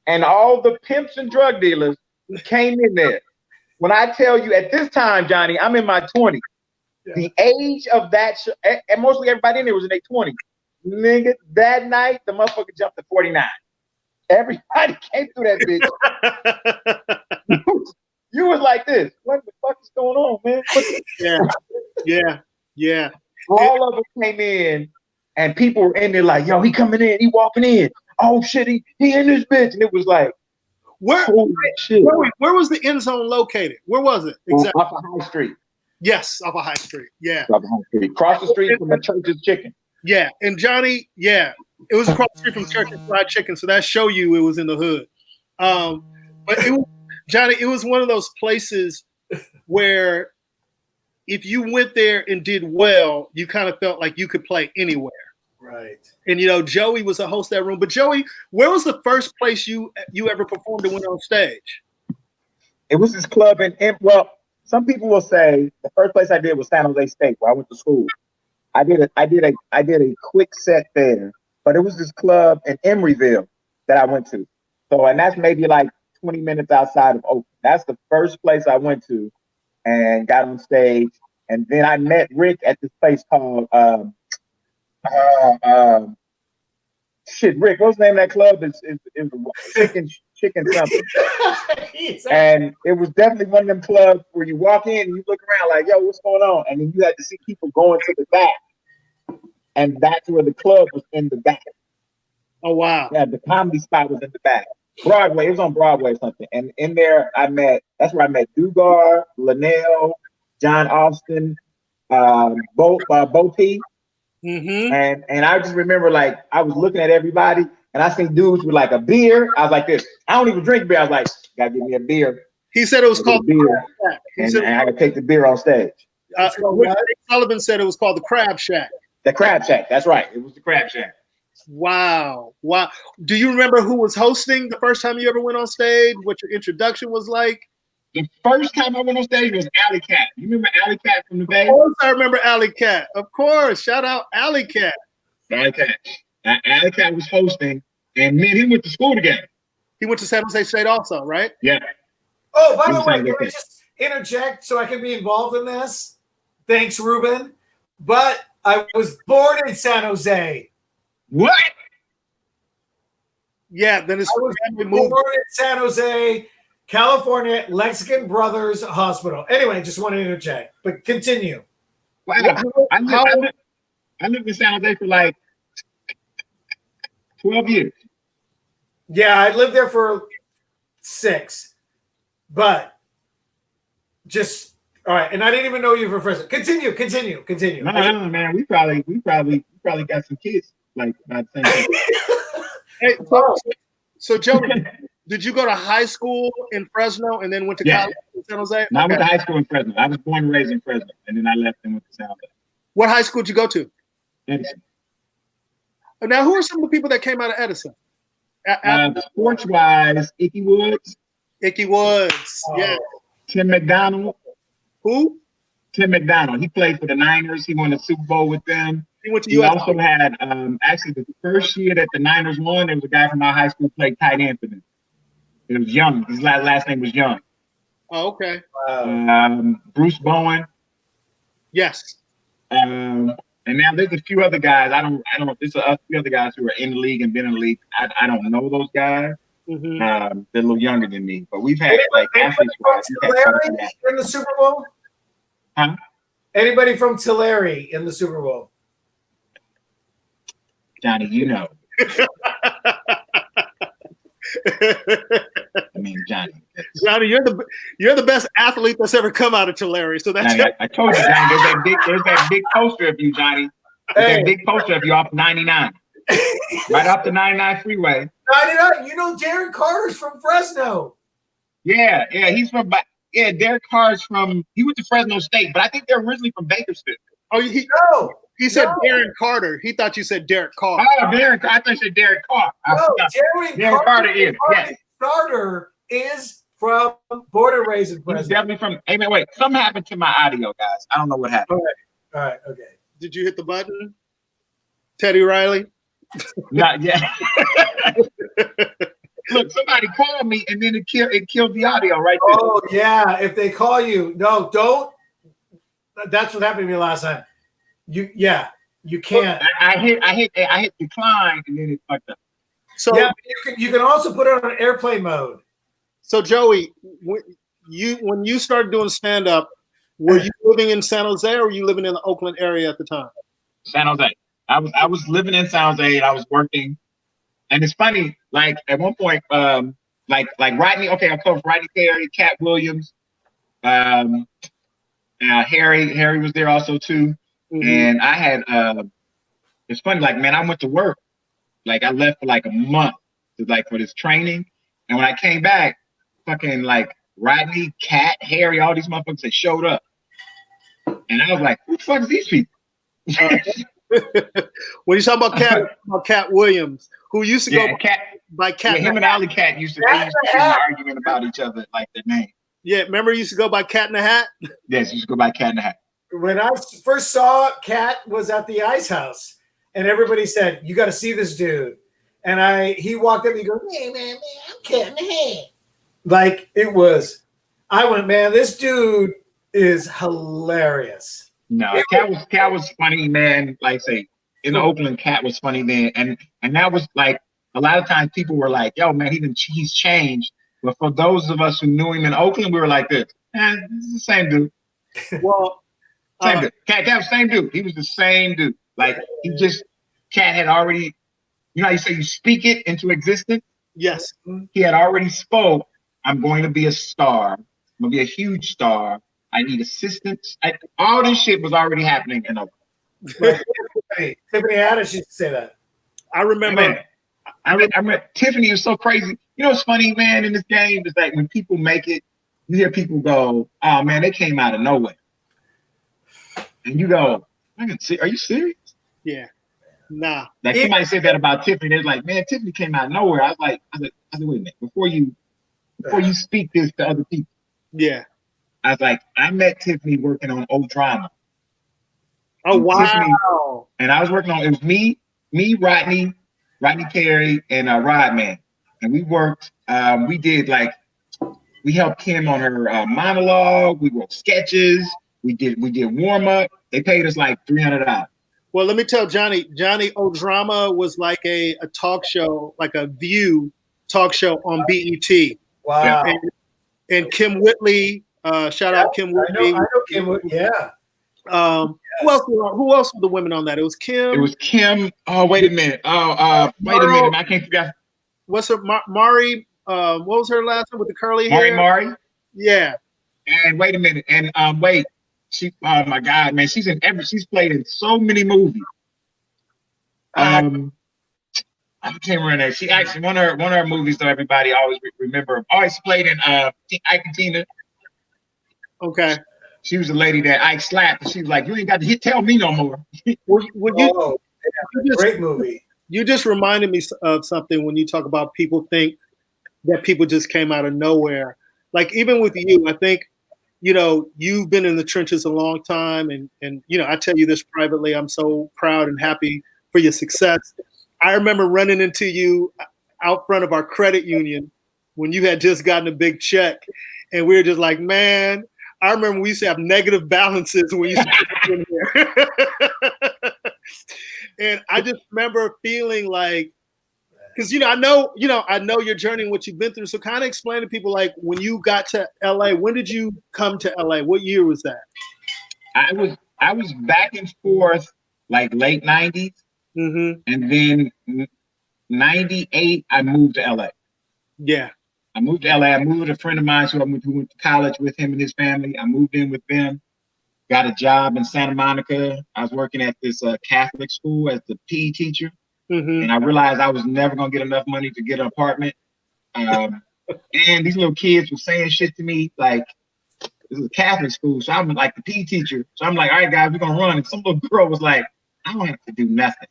and all the pimps and drug dealers who came in there. When I tell you, at this time, Johnny, I'm in my 20s. Yeah. The age of that, and mostly everybody in there was in their 20s. Nigga, that night, the motherfucker jumped to 49. Everybody came through that bitch. You was like this. What the fuck is going on, man? Yeah. All of us came in, and people were in there like, yo, he coming in, he walking in. Oh shit, he in this bitch. And it was like, Where, Holy shit. where was the end zone located? Where was it exactly? Off of High Street. Yes, off of High Street. Yeah. Off of High Street. Across the street from the Church's Chicken. Yeah, and Johnny, yeah, it was across the street from Church's Fried Chicken, so that show you it was in the hood. But it was, Johnny, it was one of those places where if you went there and did well, you kind of felt like you could play anywhere. Right. And you know, Joey was a host of that room. But Joey, where was the first place you ever performed and went on stage? It was this club well, some people will say the first place I did was San Jose State, where I went to school. I did a quick set there, but it was this club in Emeryville that I went to. So, and that's maybe like 20 minutes outside of Oakland. That's the first place I went to and got on stage. And then I met Rick at this place called Rick, what's the name of that club? Is chicken something. And it was definitely one of them clubs where you walk in and you look around like, yo, what's going on? And then you had to see people going to the back. And that's where the club was, in the back. Oh, wow. Yeah, the comedy spot was in the back. Broadway, it was on Broadway or something. And in there, that's where I met Dugar, Linnell, John Austin, Bo P. Mm-hmm. And I just remember, like, I was looking at everybody and I seen dudes with like a beer. I was like this. I don't even drink beer. I was like, gotta give me a beer. He said it was called beer. And I could take the beer on stage. Rick Sullivan said it was called the Crab Shack. The Crab Shack. That's right. It was the Crab Shack. Wow. Do you remember who was hosting the first time you ever went on stage? What your introduction was like? The first time I went on stage was Alley Cat. You remember Alley Cat from the Bay? Of course I remember Alley Cat. Of course. Shout out Alley Cat. Alley Cat. Alley Cat was hosting, and me and him went to school together. He went to San Jose State also, right? Yeah. Oh, by the way, can I just interject so I can be involved in this? Thanks, Ruben. But I was born in San Jose. What? Yeah, then his family moved. Born in San Jose, California, Lexington Brothers Hospital. Anyway, just want to interject, but continue. Wow. I lived in San Jose for like 12 years. Yeah, I lived there for 6, but just all right. And I didn't even know you were from Fresno. Continue. No, man. We probably got some kids like about the same time. Hey, so Joe, did you go to high school in Fresno and then went to college in San Jose? No, I went to high school in Fresno. I was born and raised in Fresno, and then I left and went to San Jose. What high school did you go to? Edison. Now, who are some of the people that came out of Edison? Sports-wise, Icky Woods. Yeah. Tim McDonald. Who? Tim McDonald. He played for the Niners. He won the Super Bowl with them. He went to He also had, actually, the first year that the Niners won, there was a guy from our high school who played tight end for them. It was Young. His last name was Young. Oh, okay. Bruce Bowen. Yes. And now there's a few other guys. There's a few other guys who are in the league and been in the league. I don't know those guys. Mm-hmm. They're a little younger than me, but we've had like athletes in the Super Bowl. Huh? Anybody from Tulare in the Super Bowl? Johnny, you know. I mean, Johnny, you're the best athlete that's ever come out of Tulare. So that's Johnny, I told you, Johnny. There's that big poster of you, Johnny. That big poster of you off 99, right off the 99 freeway. 99. You know, Darren Carter's from Fresno. Yeah, he's from. Yeah, Derek Carr's from. He went to Fresno State, but I think they're originally from Bakersfield. Oh, he said Darren Carter. He thought you said Derek Carr. Oh, Derek! I thought you said Derek Carr. Darren Carter is. Yes. Carter is from born and raised in Fresno. He's definitely from. Hey, man, wait. Something happened to my audio, guys. I don't know what happened. All right. Okay. Did you hit the button, Teddy Riley? Not yet. Look, somebody called me and then it killed the audio right there. Oh yeah, if they call you, no, don't. That's what happened to me last time. You can't. I hit decline and then it fucked up. So yeah, you can also put it on airplane mode. So Joey, when you started doing stand up, were you living in San Jose or were you living in the Oakland area at the time? San Jose. I was living in San Jose and I was working. And it's funny, like at one point, like Rodney. Okay, I coached Rodney Perry, Cat Williams, Harry was there also too, and I had. It's funny, like man, I went to work, like I left for like a month to like for this training, and when I came back, fucking like Rodney, Cat, Harry, all these motherfuckers that showed up, and I was like, who the fuck is these people? When you talk about Cat Williams, who used to go by Cat, him and Alley Cat used to get an argument about each other, like their name. Yeah, remember he used to go by Cat in the Hat? Yes, he used to go by Cat in the Hat. When I first saw Cat was at the Ice House, and everybody said, "You got to see this dude." And he walked up and he goes, "Hey man, I'm Cat in the Hat." Like it was, I went, man, this dude is hilarious. No, Cat was funny, man. Like say in Oakland, Cat was funny then, and that was like a lot of times people were like, "Yo, man, he's changed." But for those of us who knew him in Oakland, we were like this. This is the same dude. Well, same dude. Cat was the same dude. He was the same dude. Like Cat had already, you know how you say you speak it into existence? Yes. He had already spoke, I'm going to be a star. I'm going to be a huge star. I need assistance. All this shit was already happening in Oakland. Tiffany Haddish used to say that. I remember. I remember Tiffany was so crazy. You know what's funny, man, in this game is that when people make it, you hear people go, "Oh man, they came out of nowhere," and you go, "Are you serious?" Yeah. Nah. Like somebody said that about Tiffany. They're like, "Man, Tiffany came out of nowhere." I was like, wait a minute. Before you speak this to other people, yeah. I was like, I met Tiffany working on old drama. Oh wow! Tiffany, and I was working on it was me, Rodney Perry, and Rodman. And we worked, we did like, we helped Kim on her monologue. We wrote sketches. We did warm up. They paid us like $300. Well, let me tell Johnny, Old Drama was like a talk show, like a View talk show on BET. Wow. And Kim Whitley, shout out Kim Whitley. I know Kim Whitley, yeah. Who else were the women on that? It was Kim. It was Kim. Oh, wait a minute. Wait a minute. I can't forget. What's her Mari? What was her last name with the curly hair? Mari. Yeah. And wait a minute. And wait. She. Oh my God, man. She's played in so many movies. I can't remember that. She actually one of her movies that everybody always remember. Always played in Ike and Tina. Okay. She was a lady that Ike slapped, and she was like, "You ain't got to tell me no more." Great movie. You just reminded me of something when you talk about people think that people just came out of nowhere. Like even with you, I think, you've been in the trenches a long time, and I tell you this privately, I'm so proud and happy for your success. I remember running into you out front of our credit union when you had just gotten a big check, and we were just like, man, I remember we used to have negative balances when you started in here. And I just remember feeling like, because I know your journey and what you've been through. So kind of explain to people, like when you got to LA, when did you come to LA? What year was that? I was back and forth like late 90s. Mm-hmm. And then 98, I moved to LA. Yeah. I moved to LA. I moved with a friend of mine who went to college with him and his family. I moved in with them. Got a job in Santa Monica. I was working at this Catholic school as the PE teacher. Mm-hmm. And I realized I was never going to get enough money to get an apartment. And these little kids were saying shit to me like, this is a Catholic school. So I'm like the PE teacher. So I'm like, all right, guys, we're going to run. And some little girl was like, I don't have to do nothing.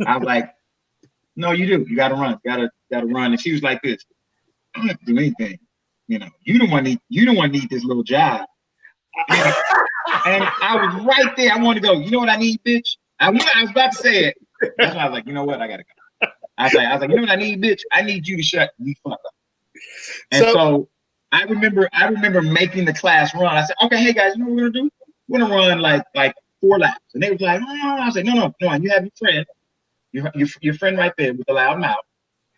I was like, no, you do. You got to run. You got to run. And she was like this. I don't have to do anything. You don't want to need this little job. And I was right there. I wanted to go, you know what I need, bitch? I was about to say it. That's why I was like, you know what? I got to go. I was like, you know what I need, bitch? I need you to shut the fuck up. And so I remember making the class run. I said, okay, hey guys, you know what we're going to do? We're going to run like 4 laps. And they was like, oh. I was like, no. You have your friend. Your friend right there with the loud mouth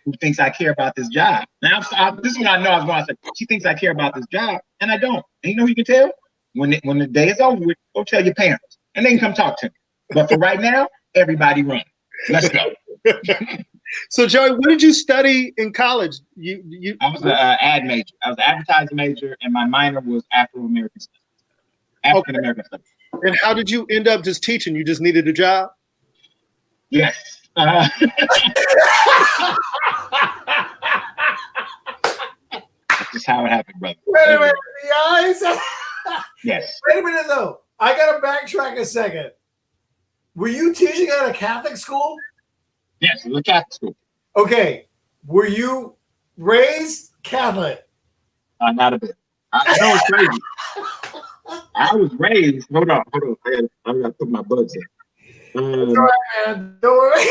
who thinks I care about this job. Now, this is what I know I was going to say. She thinks I care about this job, and I don't. And you know who you can tell? When the day is over with, go tell your parents, and they can come talk to me. But for right now, everybody run. Let's go. So Joey, what did you study in college? You I was an ad major. I was an advertising major, and my minor was Afro-American studies. African American studies. And how did you end up just teaching? You just needed a job? Yes. That's just how it happened, brother. Wait a minute, guys. Yes. Wait a minute, though. I got to backtrack a second. Were you teaching at a Catholic school? Yes, it was a Catholic school. Okay. Were you raised Catholic? Not a bit. I know it's crazy. I was raised. Hold on. I'm gonna put my buds in. All right, man. Don't worry.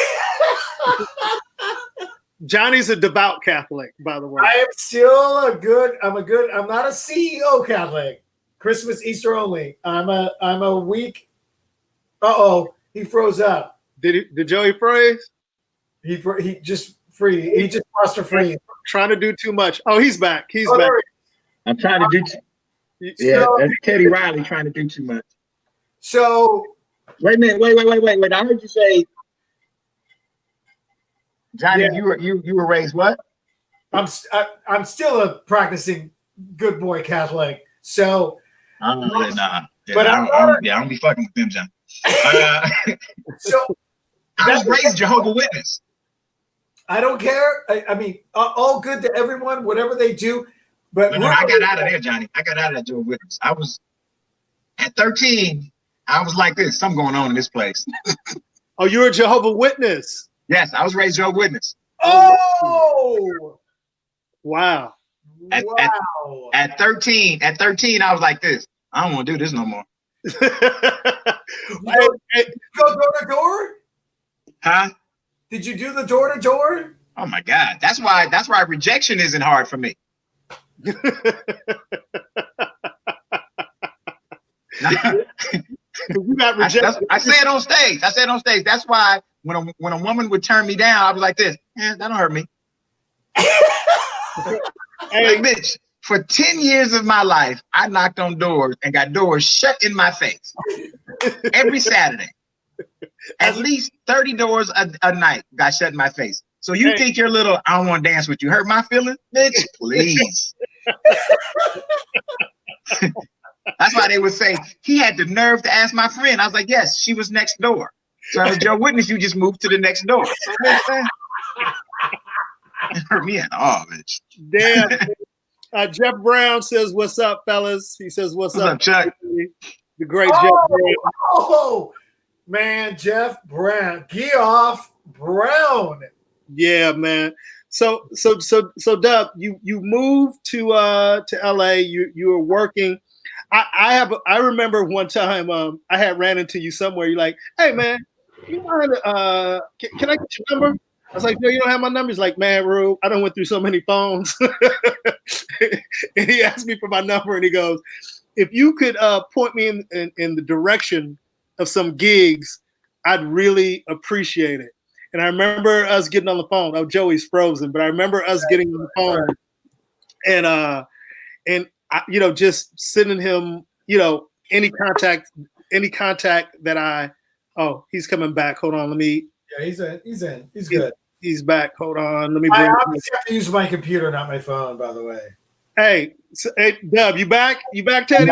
Johnny's a devout Catholic, by the way. I am still I'm not a CEO Catholic. Christmas, Easter only. I'm a week. He froze up. Did Joey freeze? He just free. He just lost a free. Trying to do too much. Oh, he's back. He's back. I'm trying to do yeah, that's Teddy Riley trying to do too much. So wait a minute, wait. I heard you say, Johnny, you were raised what? I'm still a practicing good boy Catholic. So Nah. But I don't be fucking with them, John. So I was raised Jehovah's Witness. I don't care. I mean, all good to everyone, whatever they do. But No, I got out of there, Johnny. I got out of that Jehovah's Witness. I was at 13. I was like this. Something going on in this place. Oh, you're a Jehovah's Witness. Yes, I was raised Jehovah's Witness. Oh, wow. At 13, I was like this. I don't want to do this no more. You go door to door? Huh? Did you do the door to door? Oh my God. That's why rejection isn't hard for me. You got rejected. I say it on stage. That's why when a woman would turn me down, I was like this. That don't hurt me. Hey, bitch, for 10 years of my life, I knocked on doors and got doors shut in my face every Saturday. At least 30 doors a night got shut in my face. So you think your little, I don't want to dance with you, hurt my feelings? Bitch, please. That's why they would say, he had the nerve to ask my friend. I was like, yes, she was next door. So I was Joe Witness, you just moved to the next door. So, man, it hurt me at all, bitch. Damn. Jeff Brown says, what's up, fellas? He says, what's up, Chuck? The great Jeff Brown. Oh, man, Jeff Brown. Geoff Brown. Yeah, man. So Dub, you moved to LA. You were working. I remember one time I had ran into you somewhere. You're like, hey man, you mind, can I get your number? I was like, no, you don't have my number. He's like, man, Rube, I done went through so many phones. And he asked me for my number and he goes, if you could point me in the direction of some gigs, I'd really appreciate it. And I remember us getting on the phone. Oh, Joey's frozen, but I remember us getting on the phone and I, just sending him, any contact that he's coming back. Hold on. Yeah, he's in. He's good. He's back. Hold on. Let me I obviously have to use my computer, not my phone, by the way. Hey, Dub, you back? You back, Teddy?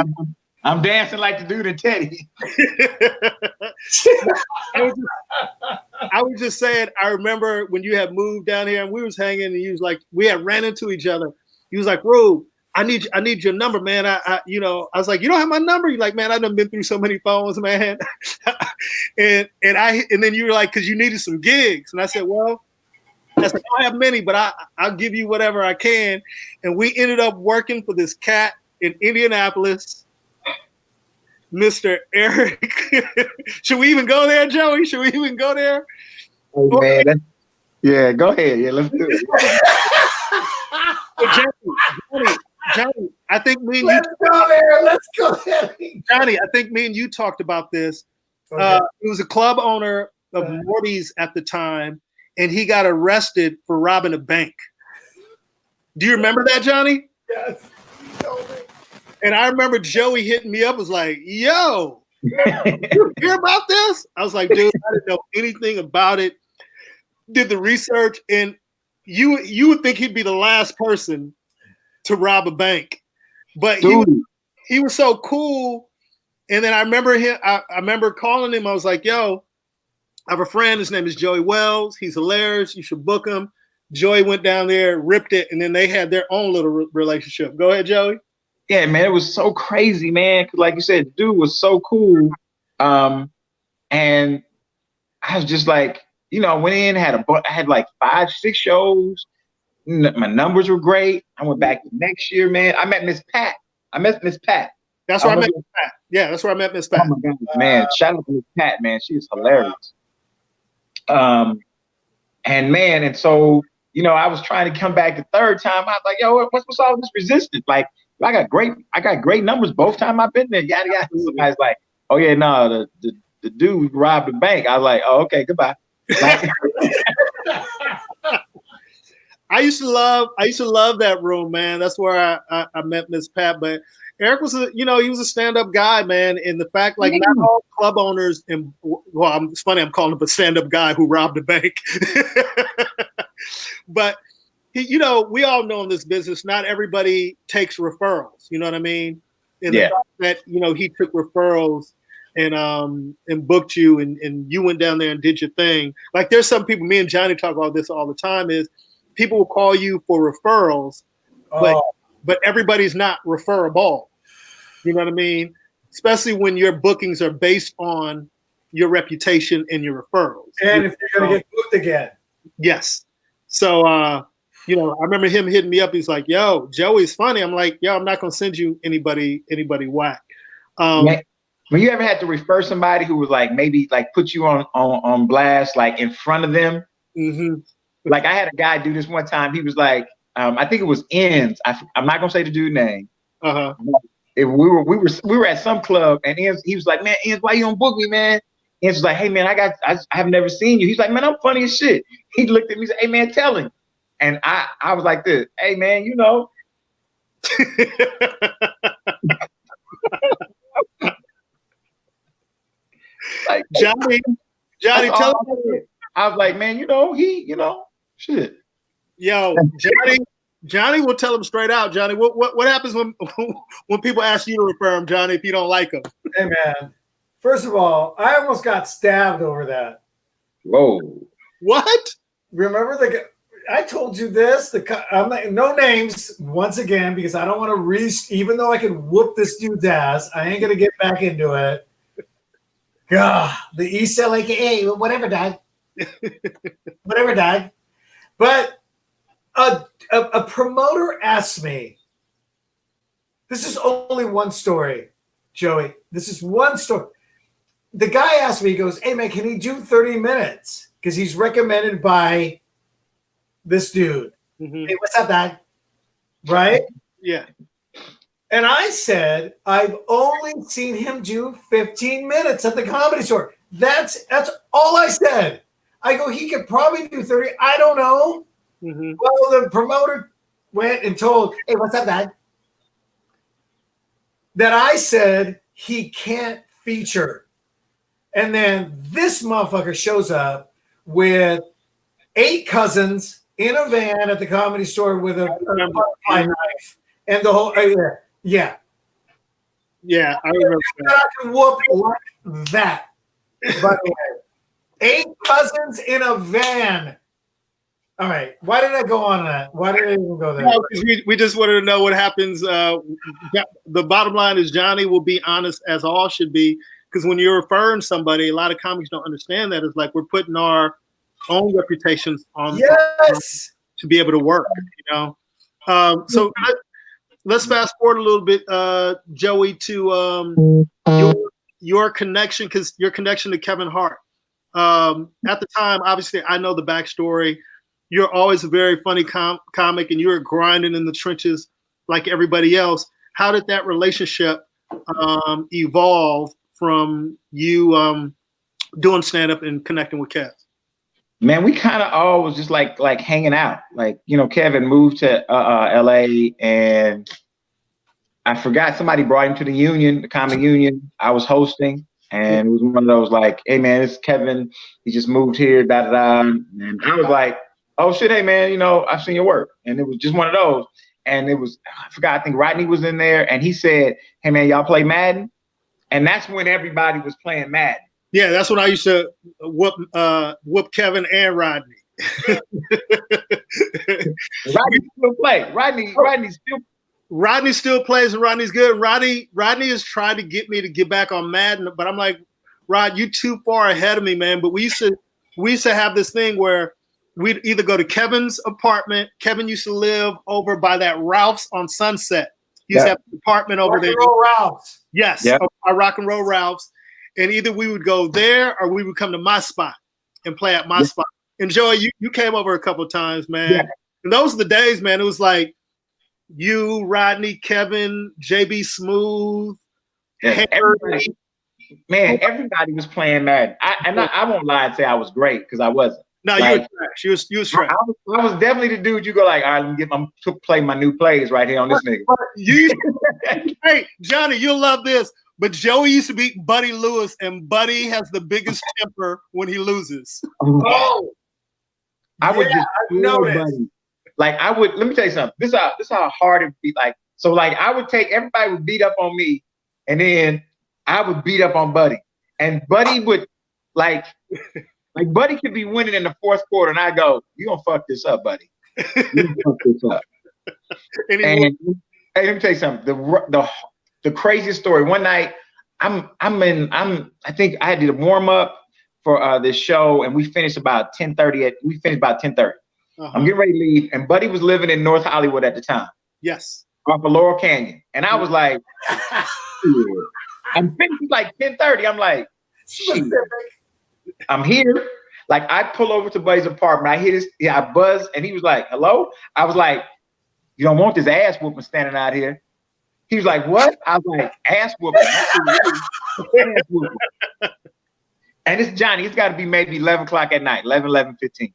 I'm dancing like the dude in Teddy. I was just saying, I remember when you had moved down here and we was hanging and you was like, we had ran into each other. He was like, Rube, I need your number, man. I was like, you don't have my number? You're like, man, I done been through so many phones, man. and then you were like, cause you needed some gigs. And I said, well, I don't have many, but I'll give you whatever I can. And we ended up working for this cat in Indianapolis, Mr. Eric. Should we even go there, Joey? Should we even go there? Oh, man. Yeah, go ahead. Yeah, let's do it. Johnny, I think me and Let's go there. Let's go there. Johnny, I think me and you talked about this. Okay. He was a club owner of Morty's at the time, and he got arrested for robbing a bank. Do you remember that, Johnny? Yes. And I remember Joey hitting me up, was like, yo, you hear about this? I was like, dude, I didn't know anything about it. did the research, and you would think he'd be the last person to rob a bank, but he was so cool. And then I remember him. I remember calling him. I was like, "Yo, I have a friend. His name is Joey Wells. He's hilarious. You should book him." Joey went down there, ripped it, and then they had their own little relationship. Go ahead, Joey. Yeah, man, it was so crazy, man. Cause like you said, the dude was so cool. And I was just like, I went in, I had like 5, 6 shows. My numbers were great. I went back the next year, man. I met Miss Pat. That's where I met Miss Pat. Yeah, that's where I met Miss Pat. Oh my God, man. Shout out to Miss Pat, man. She is hilarious. And so, I was trying to come back the third time. I was like, yo, what's all this resistance? Like, I got great numbers both times I've been there. Yada yada. Somebody's like, oh yeah, no, the dude robbed the bank. I was like, oh, okay, goodbye. Like, I used to love that room, man. That's where I met Miss Pat. But Eric was he was a stand-up guy, man. And the fact, like, not all club owners, and well, it's funny, I'm calling him a stand-up guy who robbed a bank. But we all know in this business, not everybody takes referrals. You know what I mean? And the fact that he took referrals and booked you, and you went down there and did your thing. Like, there's some people, me and Johnny talk about this all the time, is people will call you for referrals, but everybody's not referable. You know what I mean? Especially when your bookings are based on your reputation and your referrals. And if you're going to get booked again. Yes. So, I remember him hitting me up. He's like, yo, Joey's funny. I'm like, yo, I'm not going to send you anybody whack. When you ever had to refer somebody who was like, maybe like put you on blast, like in front of them. Mm-hmm. Like, I had a guy do this one time. He was like, I think it was Ends. I'm not gonna say the dude's name. Uh-huh. We were at some club, and Ends, he was like, man, Ends, why you don't book me, man? Ends was like, hey man, I have never seen you. He's like, man, I'm funny as shit. He looked at me and said, hey man, tell him. And I was like this, hey man, like, Johnny, tell him. I was like, man, shit. Yo, Johnny will tell him straight out. Johnny, what happens when people ask you to refer him, Johnny, if you don't like him? Hey man, first of all, I almost got stabbed over that. Whoa. What? Remember I told you this. I'm like, no names once again, because I don't want to even though I can whoop this dude's ass, I ain't gonna get back into it. God, the East LA, hey, whatever, dad. Whatever, dad. But a promoter asked me. This is only one story, Joey. This is one story. The guy asked me, he goes, hey man, can he do 30 minutes? Because he's recommended by this dude. Mm-hmm. Hey, what's up, dad? Right? Yeah. And I said, I've only seen him do 15 minutes at the Comedy Store. That's all I said. I go, he could probably do 30. I don't know. Mm-hmm. Well, the promoter went and told, hey, what's up, dad? That I said he can't feature. And then this motherfucker shows up with 8 cousins in a van at the Comedy Store with a butterfly knife and the whole yeah. Yeah, I remember that. I can whoop like that. By the way, 8 cousins in a van. All right. Why did I go on that? Why did I even go there? No, we just wanted to know what happens. The bottom line is Johnny will be honest, as all should be, because when you're referring somebody, a lot of comics don't understand that. It's like we're putting our own reputations on to be able to work, So let's fast forward a little bit, Joey, to your connection, because your connection to Kevin Hart. At the time, obviously, I know the backstory. You're always a very funny comic, and you were grinding in the trenches like everybody else. How did that relationship evolve from you doing stand-up and connecting with Kev? Man, we kind of all was just like hanging out. Like, Kevin moved to LA, and I forgot somebody brought him to the Union, the Comic Union. I was hosting, And it was one of those like, hey man, it's Kevin. He just moved here, da da da. And I was like, oh shit, hey man, you know, I've seen your work. And it was just one of those. And it was, I forgot, I think Rodney was in there, and he said, hey man, y'all play Madden? And that's when everybody was playing Madden. Yeah, that's when I used to whoop Kevin and Rodney. Rodney still play. Rodney still plays, and Rodney's good. Rodney is trying to get me to get back on Madden, but I'm like, Rod, you too far ahead of me, man. But we used to have this thing where we'd either go to Kevin's apartment. Kevin used to live over by that Ralph's on Sunset. He used to have an apartment over there. Rock and Roll Ralph's. Yes, our Rock and Roll Ralph's. And either we would go there or we would come to my spot and play at my spot. And Joey, you came over a couple of times, man. Yeah. And those are the days, man. It was like you, Rodney, Kevin, JB Smooth, everybody was playing Madden. I won't lie and say I was great because I wasn't. No, like, you were trash. You was trash. I was definitely the dude you go like, all right, let me play my new plays right here on this nigga. Hey, Johnny, you'll love this. But Joey used to beat Buddy Lewis, and Buddy has the biggest temper when he loses. Oh, I would just Buddy. Like I would. Let me tell you something. This is how hard it would be. Like so, like I would take everybody would beat up on me, and then I would beat up on Buddy, and Buddy would like Buddy could be winning in the fourth quarter, and I go, "You gonna fuck this up, Buddy? You gonna fuck this up?" And hey, let me tell you something. The craziest story. One night, I think I did a warm up for this show, and we finished about 10:30. We finished about 10:30. I'm getting ready to leave, and Buddy was living in North Hollywood at the time. Yes, off of Laurel Canyon, and I was like, I'm finished like 10:30. I'm like, shit. I'm here. Like I pull over to Buddy's apartment. I buzz, and he was like, hello? I was like, you don't want this ass whooping standing out here. He was like, what? I was like, ass whooping. Ass whooping. And it's Johnny. It's got to be maybe 11 o'clock at night, 11:15.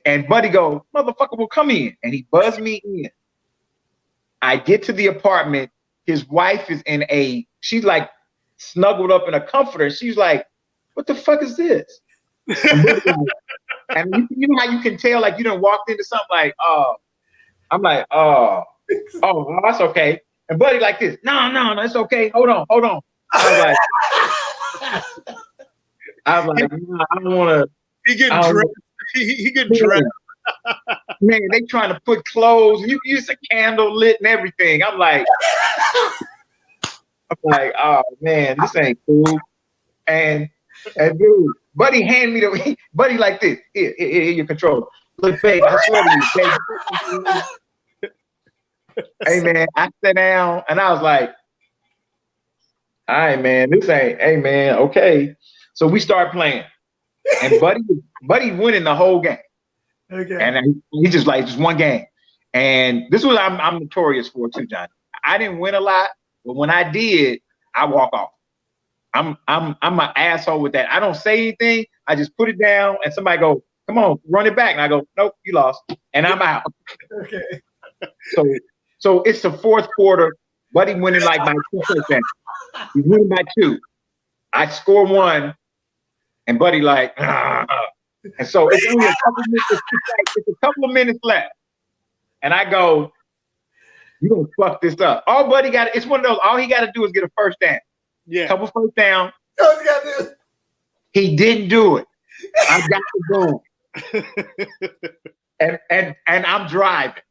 And Buddy goes, motherfucker will come in. And he buzzed me in. I get to the apartment. His wife is she's like snuggled up in a comforter. She's like, what the fuck is this? And you know how you can tell, like you done walked into something like, oh, I'm like, oh, that's okay. And Buddy like this, no, it's okay. Hold on. I was like, nah, I don't want to. He getting dressed. He getting dressed. Man, they trying to put clothes. You use a candle lit and everything. I'm like, oh man, this ain't cool. And dude, Buddy hand me Buddy like this. Here, your controller. Look, babe, I swear to you, babe. Hey man, I sat down and I was like, all right, man, this ain't, hey man, okay. So we start playing. And Buddy winning the whole game. Okay. And he just one game. And this is what I'm notorious for too, Johnny. I didn't win a lot, but when I did, I walk off. I'm an asshole with that. I don't say anything. I just put it down, and somebody go, "Come on, run it back," and I go, "Nope, you lost," and I'm out. Okay. So it's the fourth quarter. Buddy winning like by 2 touchdowns. He's winning by 2. I score 1, and Buddy like, and so it's only a couple minutes. It's a couple of minutes left, and I go, "You gonna fuck this up?" All Buddy got, it's one of those. All he got to do is get a first down. Yeah, couple first down. All you gotta do. He didn't do it. I got to go, and I'm driving.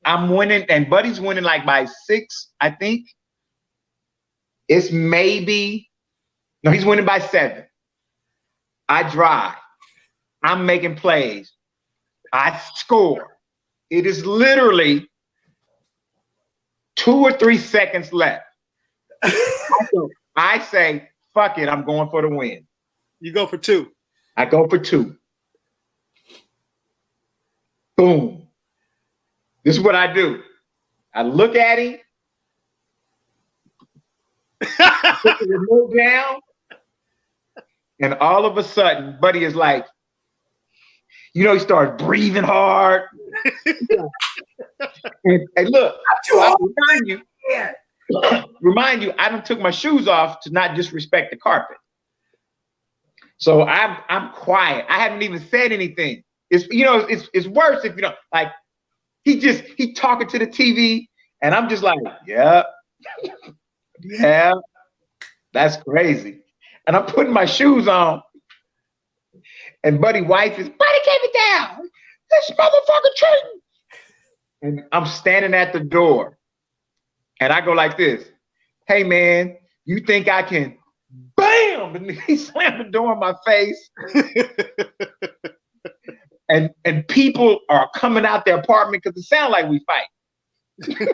I'm winning, and Buddy's winning like by 6, I think. It's maybe, no, he's winning by 7. I drive. I'm making plays. I score. It is literally 2 or 3 seconds left. I say, fuck it, I'm going for the win. You go for 2. I go for 2. Boom. This is what I do. I look at him, put the remote down, and all of a sudden, Buddy is like, he starts breathing hard. And look, I'm telling you, remind you, I done took my shoes off to not disrespect the carpet. So I'm quiet. I haven't even said anything. It's worse if you don't like. He talking to the TV, and I'm just like, yeah, yeah, that's crazy. And I'm putting my shoes on, and Buddy's wife is, Buddy, keep it down. This motherfucker cheating. And I'm standing at the door, and I go like this. Hey man, you think I can? Bam! And he slammed the door in my face. and people are coming out their apartment because it sounds like we fight.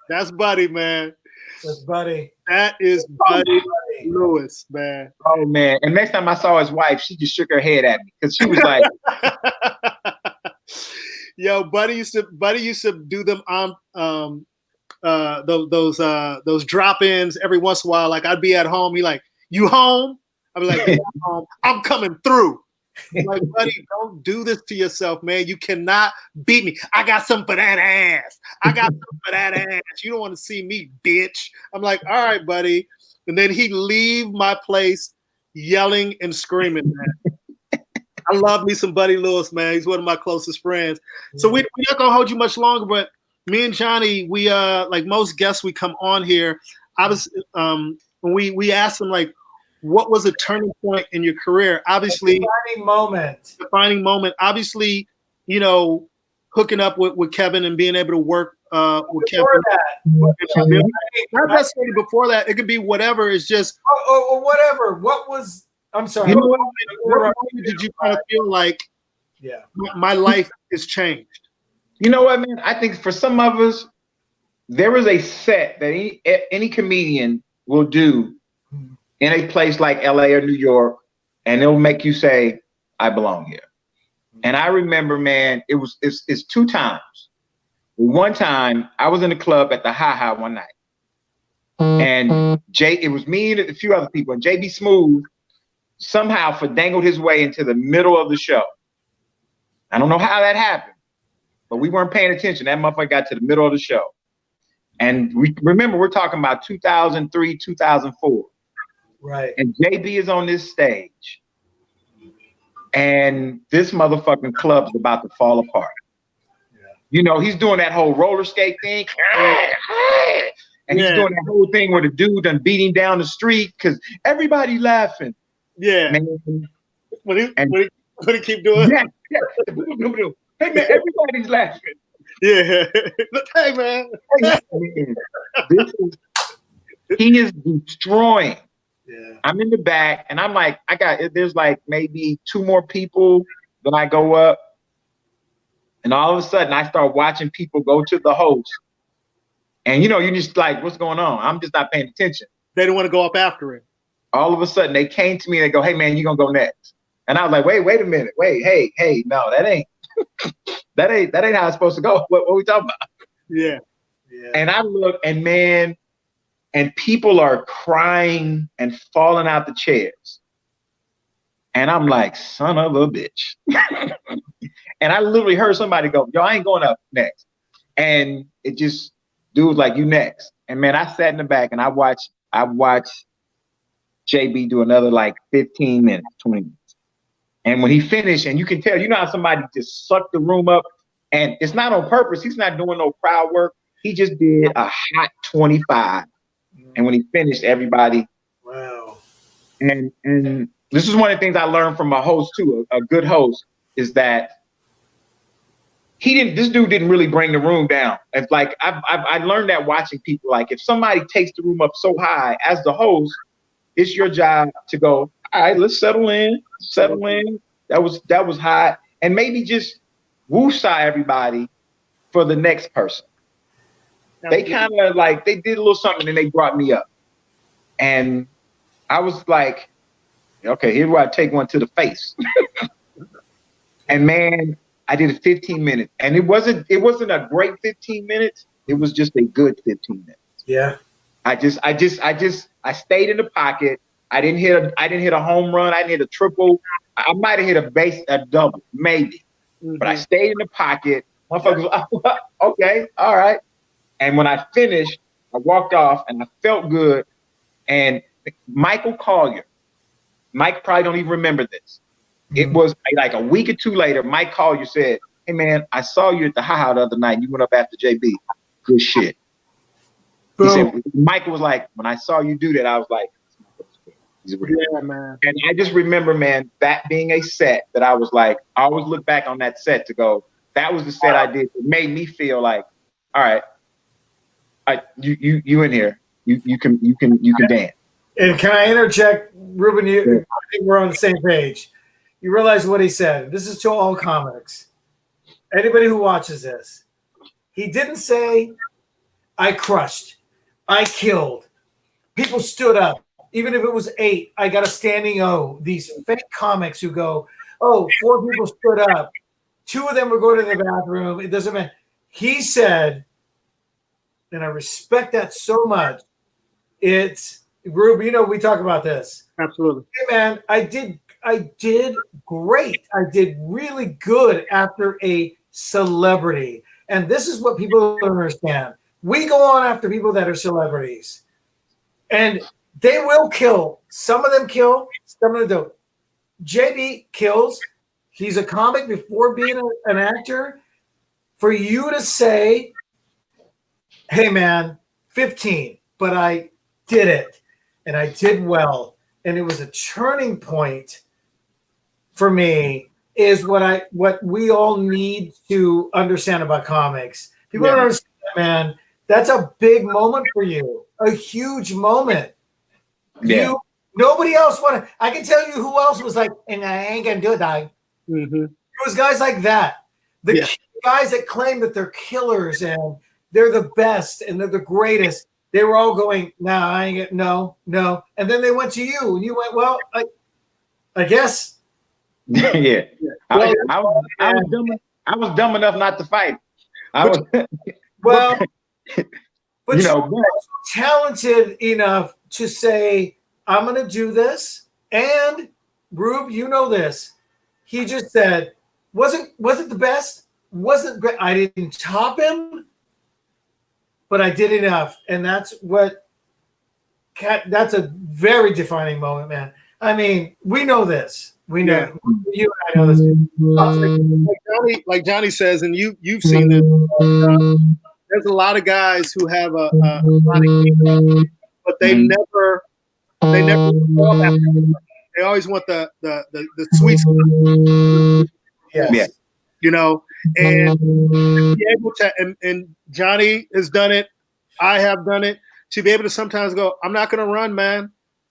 That's Buddy, man. That's Buddy. That is Buddy Lewis, man. Oh man! And next time I saw his wife, she just shook her head at me because she was like, "Yo, Buddy used to do them on those drop-ins every once in a while. Like I'd be at home, he like, you home? I'd be like, yeah, I'm home. I'm coming through. I'm like, Buddy, don't do this to yourself, man. You cannot beat me. I got something for that ass. I got something for that ass. You don't want to see me, bitch. I'm like, all right, Buddy. And then he'd leave my place yelling and screaming, man. I love me some Buddy Lewis, man. He's one of my closest friends. So we're not gonna hold you much longer, but me and Johnny, we like most guests we come on here, I was when we asked them like, what was a turning point in your career? Obviously, defining moment. Obviously, you know, hooking up with Kevin and being able to work with before Kevin. Not necessarily before that. It could be whatever. It's just whatever. What was? I'm sorry. You know what did you kind of feel like? Yeah, my life has changed. You know what, man? I think for some of us, there is a set that any comedian will do in a place like LA or New York, and it'll make you say, I belong here. And I remember, man, it's two times. One time I was in a club at the Ha one night, and it was me and a few other people, and JB Smooth somehow finagled his way into the middle of the show. I don't know how that happened, but we weren't paying attention. That motherfucker got to the middle of the show. And we're talking about 2003, 2004. Right. And JB is on this stage, and this motherfucking club's about to fall apart. Yeah. You know, he's doing that whole roller skate thing, and he's doing that whole thing where the dude done beat him down the street because everybody laughing. Yeah. Man. What he keep doing? Yeah. Hey man, everybody's laughing. Yeah. Hey man. He is destroying. Yeah. I'm in the back, and I'm like, there's like maybe two more people. Then I go up, and all of a sudden I start watching people go to the host. And you know, you're just like, what's going on? I'm just not paying attention. They didn't want to go up after him. All of a sudden they came to me and they go, hey man, you're gonna go next. And I was like, wait a minute. Hey, no, that ain't that ain't how it's supposed to go. What we talking about? Yeah. And I look, and man, and people are crying and falling out the chairs. And I'm like, son of a bitch. And I literally heard somebody go, yo, I ain't going up next. And it just, dude was like, you next. And man, I sat in the back and I watched JB do another like 15 minutes, 20 minutes. And when he finished, and you can tell, you know how somebody just sucked the room up, and it's not on purpose. He's not doing no crowd work. He just did a hot 25. And when he finished, everybody. Wow. And this is one of the things I learned from a host too, a good host, is that this dude didn't really bring the room down. It's like, I learned that watching people, like if somebody takes the room up so high, as the host, it's your job to go, all right, let's settle in. That was hot. And maybe just woosah everybody for the next person. They kind of like, they did a little something and they brought me up. And I was like, okay, here I take one to the face. And man, I did a 15 minutes. And it wasn't a great 15 minutes. It was just a good 15 minutes. Yeah. I stayed in the pocket. I didn't hit a home run. I didn't hit a triple. I might have hit a double, maybe. Mm-hmm. But I stayed in the pocket. Motherfuckers, okay, all right. And when I finished, I walked off and I felt good. And Michael Collier, Mike probably don't even remember this. It was like a week or two later, Mike Collier said, "Hey man, I saw you at the Ha the other night. You went up after JB. Good shit." He said, Michael was like, "When I saw you do that, I was like, he's real." Yeah, man. And I just remember, man, that being a set that I was like, I always look back on that set to go, that was the set I did. It made me feel like, all right, you in here. You can dance. And can I interject, Ruben? I think we're on the same page. You realize what he said. This is to all comics. Anybody who watches this, he didn't say, "I crushed, I killed." People stood up, even if it was 8. I got a standing O. These fake comics who go, "Oh, 4 people stood up. 2 of them were going to the bathroom." It doesn't matter. He said, and I respect that so much. It's Ruben. You know, we talk about this. Absolutely. Hey man, I did great. I did really good after a celebrity. And this is what people don't understand. We go on after people that are celebrities. And they will kill. Some of them kill, some of them don't. JB kills. He's a comic before being an actor. For you to say, "Hey man, 15, but I did it. And I did well." And it was a turning point for me, is what we all need to understand about comics. People don't understand that, man. That's a big moment for you, a huge moment. Yeah. Nobody else wanted. I can tell you who else was like, "And I ain't gonna do it, dog." It was guys like that. The guys that claim that they're killers and they're the best and they're the greatest. They were all going, "Nah, I ain't get no." And then they went to you and you went, "Well, I guess." Yeah. I was dumb enough not to fight. But you know, you're also talented enough to say, "I'm going to do this." And Rube, you know this. He just said, wasn't the best? Wasn't great. I didn't top him, but I did enough. And that's that's a very defining moment, man. I mean, we know this. We know. Yeah. You and I know this. Like Johnny says, and you've seen this. There's a lot of guys who have a lot of ego, but they never they always want the sweet stuff. Yes. You know, and be able to, and Johnny has done it. I have done it. To be able to sometimes go, "I'm not going to run, man.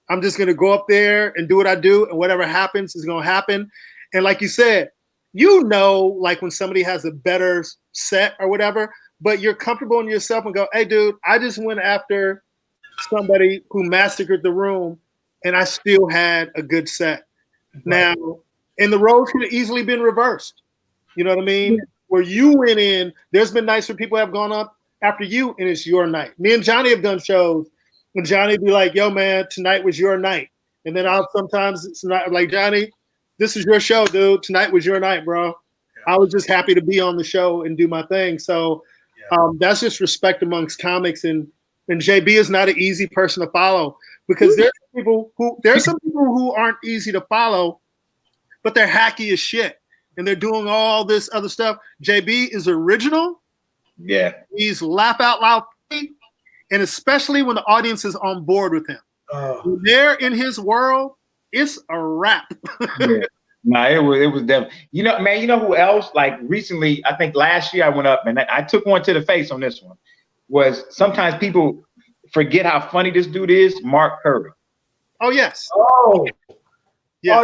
I'm just going to go up there and do what I do, and whatever happens is going to happen." And like you said, you know, like when somebody has a better set or whatever, but you're comfortable in yourself and go, "Hey, dude, I just went after somebody who massacred the room, and I still had a good set." Right. Now, and the roles could have easily been reversed. You know what I mean? Yeah. Where you went in, there's been nights where people have gone up after you, and it's your night. Me and Johnny have done shows, and Johnny would be like, "Yo, man, tonight was your night." And then I'll sometimes, it's not like, "Johnny, this is your show, dude. Tonight was your night, bro. Yeah. I was just happy to be on the show and do my thing." So that's just respect amongst comics. And JB is not an easy person to follow, because there's some people who aren't easy to follow, but they're hacky as shit. And they're doing all this other stuff. JB is original. Yeah. He's laugh out loud. And especially when the audience is on board with him. When they're in his world, it's a wrap. Yeah. Nah, it was definitely. You know, man, you know who else? Like recently, I think last year I went up and I took one to the face on this one. Was sometimes people forget how funny this dude is, Mark Curry. Oh, yes. Oh. Yeah.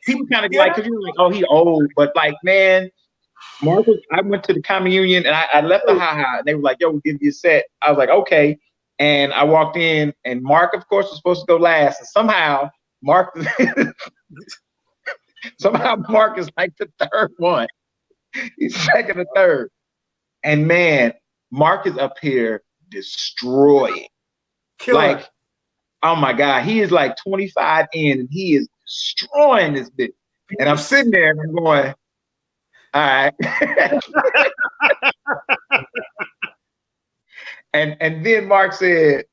People kind of like, because you're like, "Oh, he old," but like, man, Marcus, I went to the Common Union and I left the ha-ha and they were like, "Yo, we'll give you a set." I was like, "Okay." And I walked in and Mark, of course, was supposed to go last. And somehow Mark is like the third one. He's second or third. And man, Mark is up here destroying. Killer. Like, oh my God, he is like 25 in and he is destroying this bitch. And I'm sitting there and I'm going, all right. And then Mark said,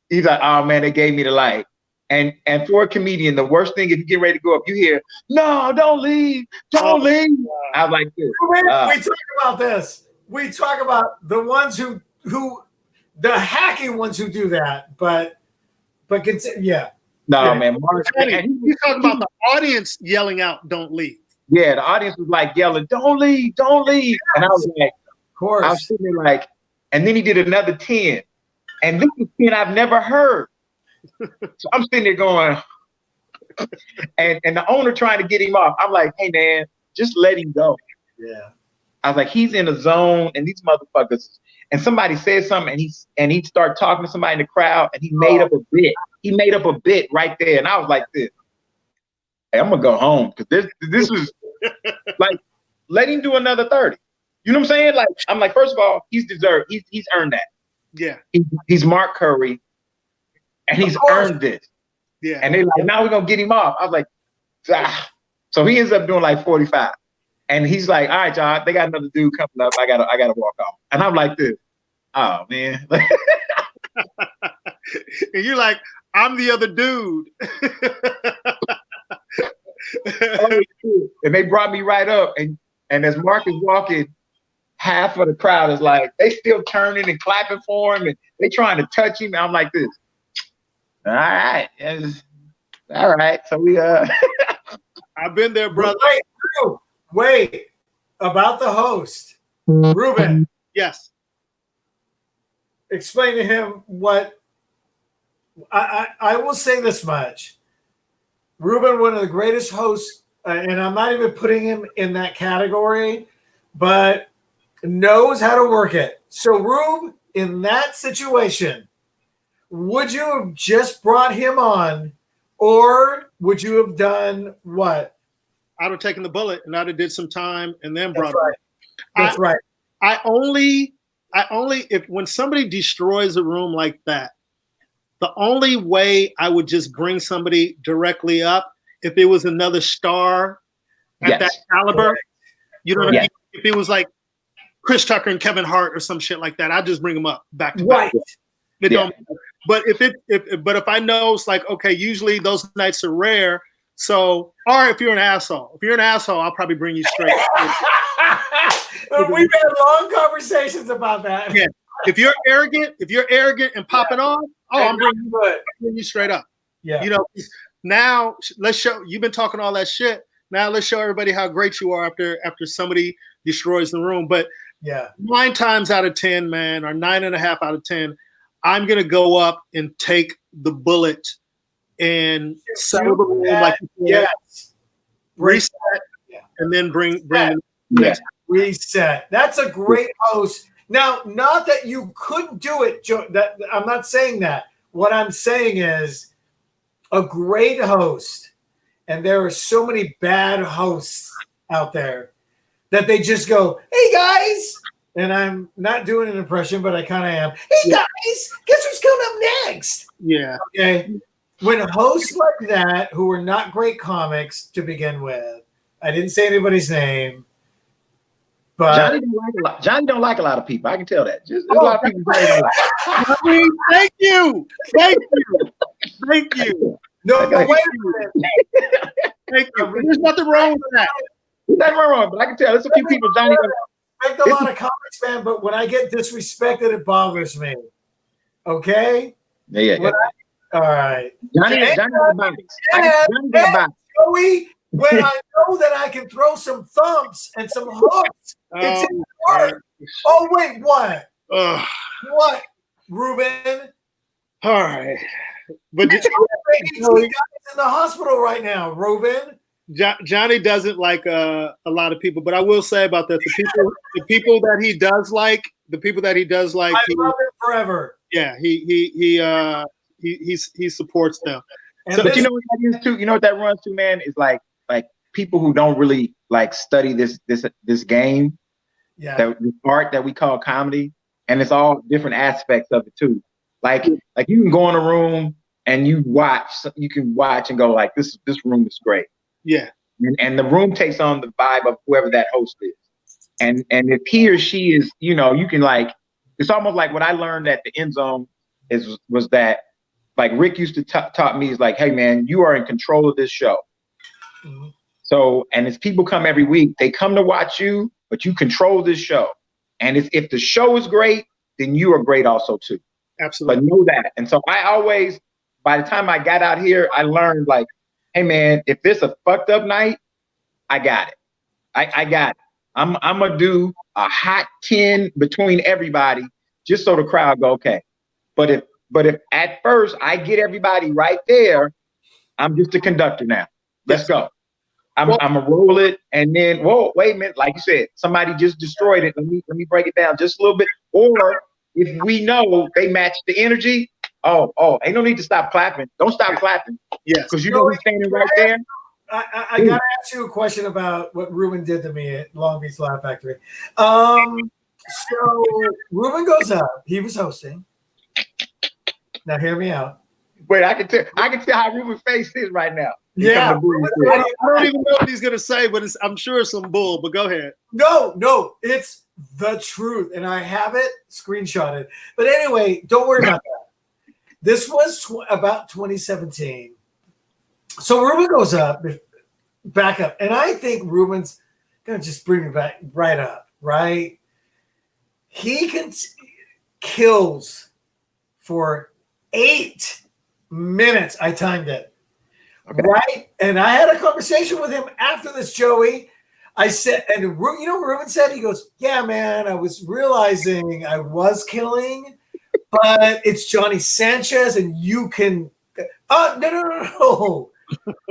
he's like, oh man, they gave me the light. And for a comedian, the worst thing if you get ready to go up, you hear, no, don't leave, don't leave. I was like this. We talk about this. We talk about the ones who the hacking ones who do that, but yeah. No, yeah. man. Mark, and he's talking about the audience yelling out, don't leave. Yeah, the audience was like yelling, don't leave, don't leave. Yes. And I was like, of course. I was sitting there like, and then he did another 10. And this is 10 I've never heard. So I'm sitting there going, and the owner trying to get him off. I'm like, hey man, just let him go. Yeah. I was like, he's in a zone, and these motherfuckers. And somebody said something, and he started talking to somebody in the crowd, and he made up a bit. He made up a bit right there, and I was like, this. Hey, I'm gonna go home because this was like, let him do another 30. You know what I'm saying? Like, I'm like, first of all, he's deserved. He's earned that. Yeah. He's Mark Curry, and he's earned this. Yeah. And they like, now we're gonna get him off. I was like, ah. So he ends up doing like 45. And he's like, all right, y'all, they got another dude coming up. I gotta walk off. And I'm like this. Oh man. And you're like, I'm the other dude. And they brought me right up. And as Mark is walking, half of the crowd is like, they still turning and clapping for him, and they trying to touch him. And I'm like this. All right. All right. So we I've been there, brother. Wait. About the host. Ruben. Yes. Explain to him what I will say this much. Ruben, one of the greatest hosts, and I'm not even putting him in that category, but knows how to work it. So, Rube, in that situation, would you have just brought him on, or would you have done what? I'd have taken the bullet and I'd have did some time and then brought him. That's right. I only if when somebody destroys a room like that, the only way I would just bring somebody directly up if it was another star at that caliber. You know what I mean? If it was like Chris Tucker and Kevin Hart or some shit like that, I'd just bring them up back to back. It don't matter. But if I know it's like, okay, usually those nights are rare. So, or if you're an asshole, I'll probably bring you straight. We've had long conversations about that. Yeah. If you're arrogant and popping off, I'm bringing you straight up. Yeah. You know, now let's show. You've been talking all that shit. Now let's show everybody how great you are after somebody destroys the room. But 9 times out of 10, man, or 9.5 out of 10, I'm gonna go up and take the bullet and settle the room like reset, and then bring the next reset. That's a great host. Now, not that you couldn't do it, Joe. I'm not saying that. What I'm saying is a great host, and there are so many bad hosts out there that they just go, "Hey guys," and I'm not doing an impression, but I kind of am. Hey guys, guess who's coming up next? Yeah. Okay. When hosts like that, who are not great comics to begin with, I didn't say anybody's name, but Johnny don't like a lot of people. I can tell that. Just a lot of people. Thank you. No, but wait a minute. Thank you. There's nothing wrong with that. There's nothing wrong, but I can tell there's a few people Johnny. I respect a lot of comics, man, but when I get disrespected, it bothers me. Okay? Yeah. All right. Johnny Joey, when I know that I can throw some thumps and some hooks, it's in work. Oh, wait, what? What, Ruben? All right. But he's in the hospital right now, Ruben. Johnny doesn't like a lot of people, but I will say about that, the people that he does like, I love him forever. Yeah, he supports them. But you know what that is too? You know what that runs to, man, is like people who don't really like study this game, the art that we call comedy, and it's all different aspects of it too. Like you can go in a room and you can watch and go like, this room is great. Yeah. And the room takes on the vibe of whoever that host is. And if he or she is, you know, you can like it's almost like what I learned at the end zone was that, like Rick used to taught me, is like, hey man, you are in control of this show. Mm-hmm. So, and as people come every week, they come to watch you, but you control this show. And if the show is great, then you are great also too. Absolutely. But know that. And so I always, by the time I got out here, I learned like, hey man, if it's a fucked up night, I got it. I got it. I'm gonna do a hot 10 between everybody just so the crowd go, okay. But if at first I get everybody right there, I'm just a conductor now. Let's go. I'm gonna roll it, and then whoa, wait a minute. Like you said, somebody just destroyed it. Let me break it down just a little bit. Or if we know they match the energy, ain't no need to stop clapping. Don't stop clapping. Yes, because you know he's standing right there. I gotta ask you a question about what Ruben did to me at Long Beach Laugh Factory. So Ruben goes up. He was hosting. Now hear me out. Wait, I can tell how Ruben's face is right now. Yeah, I don't even know what he's gonna say, but I'm sure it's some bull. But go ahead. No, it's the truth, and I have it screenshotted. But anyway, don't worry about that. This was about 2017. So Ruben goes back up, and I think Ruben's gonna just bring it back right up, right? He kills for 8 minutes. I timed it. Okay. Right? And I had a conversation with him after this, Joey. I said, and you know what Ruben said? He goes, yeah, man, I was realizing I was killing, but it's Johnny Sanchez, and you can no.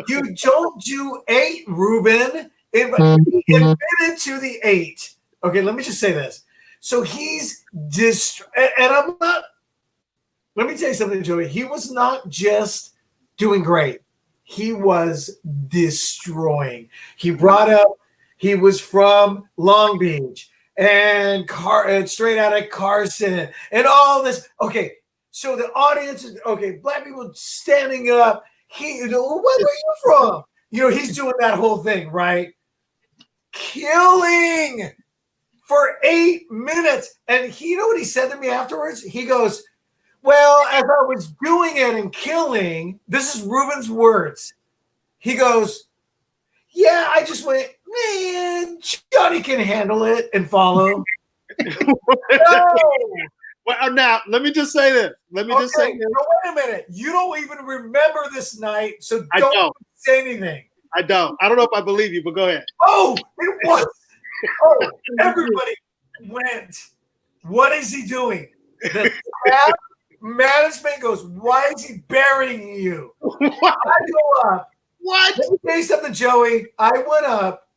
You don't do 8, Ruben. He admitted to the 8. Okay, let me just say this. So he's and I'm not. Let me tell you something, Joey. He was not just doing great. He was destroying. He brought up, he was from Long Beach and straight out of Carson and all this. Okay, so the audience is, okay, black people standing up. Where are you from? He's doing that whole thing, right? Killing for 8 minutes. And you know what he said to me afterwards? He goes, well, as I was doing it and killing, this is Ruben's words. He goes, yeah, I just went, man, Johnny can handle it and follow. No. Well, now, let me just say this. Let me just say this. No, wait a minute. You don't even remember this night, so don't say anything. I don't know if I believe you, but go ahead. Oh, it was. Everybody went. What is he doing? The crowd management goes, why is he burying you? I go up. What? Let me tell you something, Joey. I went up,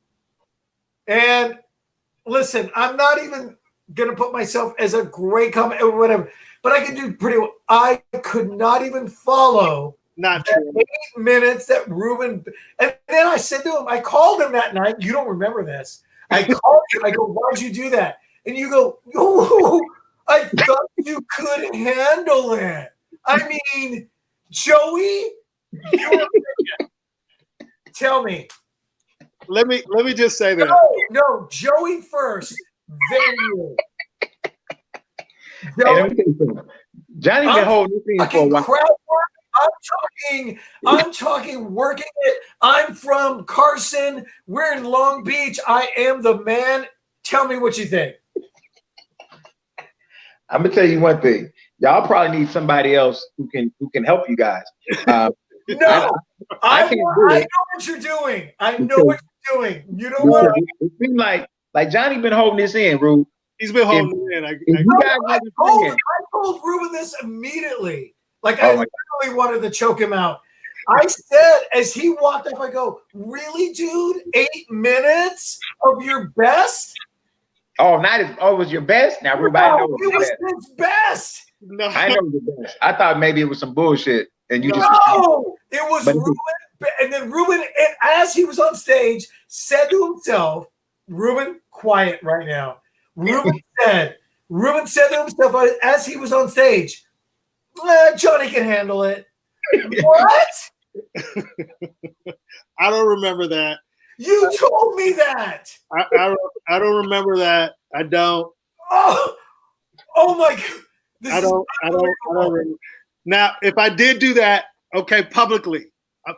and listen, I'm not even going to put myself as a great comment or whatever, but I can do pretty well. I could not even follow not true. 8 minutes that Ruben, and then I said to him, I called him that night. You don't remember this. I called him. I go, why'd you do that? And you go, oh, I thought you could handle it. I mean, Joey, tell me. Let me just say that. No, Joey first, then you. Johnny's been holding this thing for a while. Crowd work. I'm talking working it. I'm from Carson. We're in Long Beach. I am the man. Tell me what you think. I'm gonna tell you one thing. Y'all probably need somebody else who can help you guys. No, I know what you're doing. I know what you're doing. You know what? It seems like Johnny been holding this in, Rube. He's been holding it in. I told Ruben this immediately. Like I literally wanted to choke him out. I said as he walked up, I go, "Really, dude? 8 minutes of your best? It was your best? Now everybody knows it was his best. No, I know the best. I thought maybe it was some bullshit, and you just it was Ruben. And then Ruben, as he was on stage, said to himself, "Ruben, quiet right now." Ruben said to himself as he was on stage, Johnny can handle it. What? I don't remember that. You told me that. I don't remember that. I don't. Oh my God. I don't remember. Now, if I did do that, okay, publicly,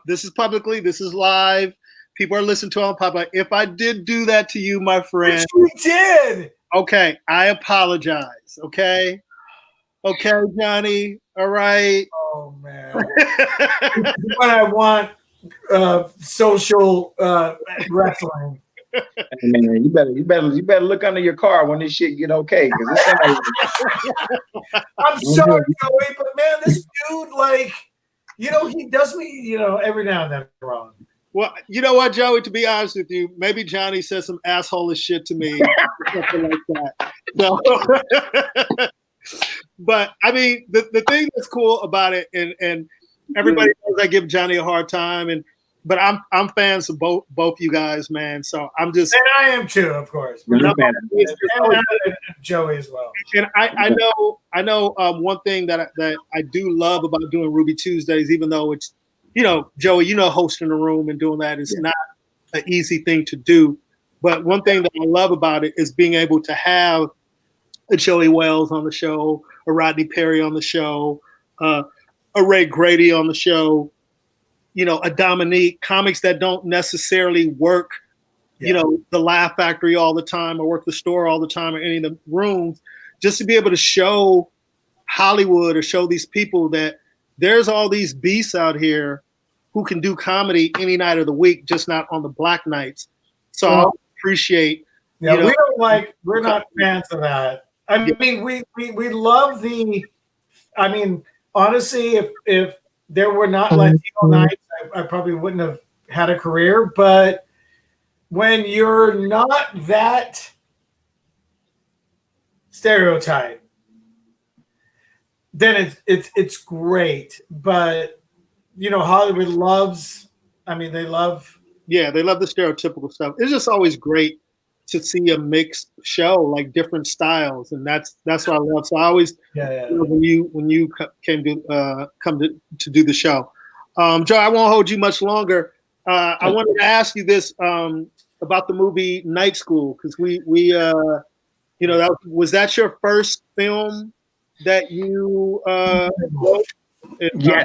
this is publicly, this is live. People are listening to it on public. If I did do that to you, my friend, we did. Okay, I apologize. Okay, Johnny. All right. Oh man. When I want social wrestling. Man, you better look under your car when this shit get okay, because this ain't. I'm sorry, Joey, but man, this dude, like, he does me, every now and then wrong. Well, you know what, Joey? To be honest with you, maybe Johnny said some asshole shit to me, something like that. So, but I mean, the thing that's cool about it, and everybody knows I give Johnny a hard time, but I'm fans of both you guys, man. So I'm just, and I am too, of course. And Joey as well. And I know one thing that I do love about doing Ruby Tuesdays, even though it's, Joey, hosting a room and doing that is not an easy thing to do. But one thing that I love about it is being able to have a Joey Wells on the show, a Rodney Perry on the show, a Ray Grady on the show, a Dominique, comics that don't necessarily work, the Laugh Factory all the time or work the store all the time or any of the rooms, just to be able to show Hollywood or show these people that there's all these beasts out here who can do comedy any night of the week, just not on the black nights. So I appreciate. Yeah, we're not fans of that. I mean, we love I mean, honestly, if there were not Latino nights, I probably wouldn't have had a career. But when you're not that stereotype, then it's great. But Hollywood loves. I mean, they love. Yeah, they love the stereotypical stuff. It's just always great to see a mixed show, like different styles, and that's what I love. So I always, when you came to come to do the show, Joe, I won't hold you much longer. I wanted to ask you this about the movie Night School, because we was that your first film that you wrote? Yeah,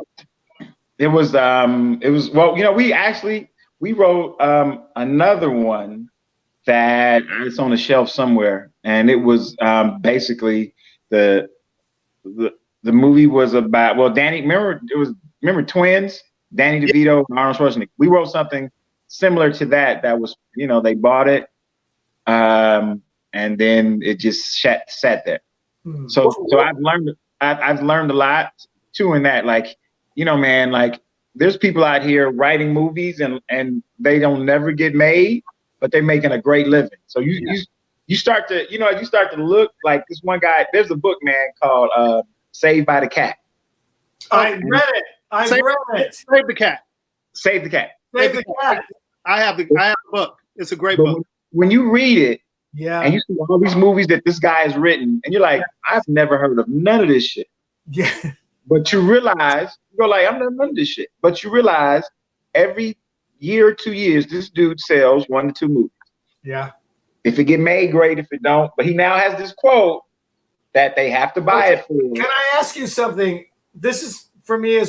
it was. Well, we wrote another one that it's on the shelf somewhere, and it was basically the movie was about Danny. Remember Twins, Danny DeVito and Arnold Schwarzenegger. We wrote something similar to that. That was they bought it, and then it just sat there. So I've learned a lot too in that. Like man, like there's people out here writing movies and they don't never get made, but they're making a great living. So you start to look like this one guy. There's a book, man, called Saved by the Cat. I read it. Save the cat. Save the Cat. Save the Cat. I have the book. It's a great book. When you read it, and you see all these movies that this guy has written, and you're like, I've never heard of none of this shit. Yeah. But you realize, you're like, I've never done this shit. But you realize every year or 2 years, this dude sells 1 to 2 movies. Yeah. If it get made, great. If it don't, but he now has this quote that they have to buy it for. Can I ask you something? This is for me I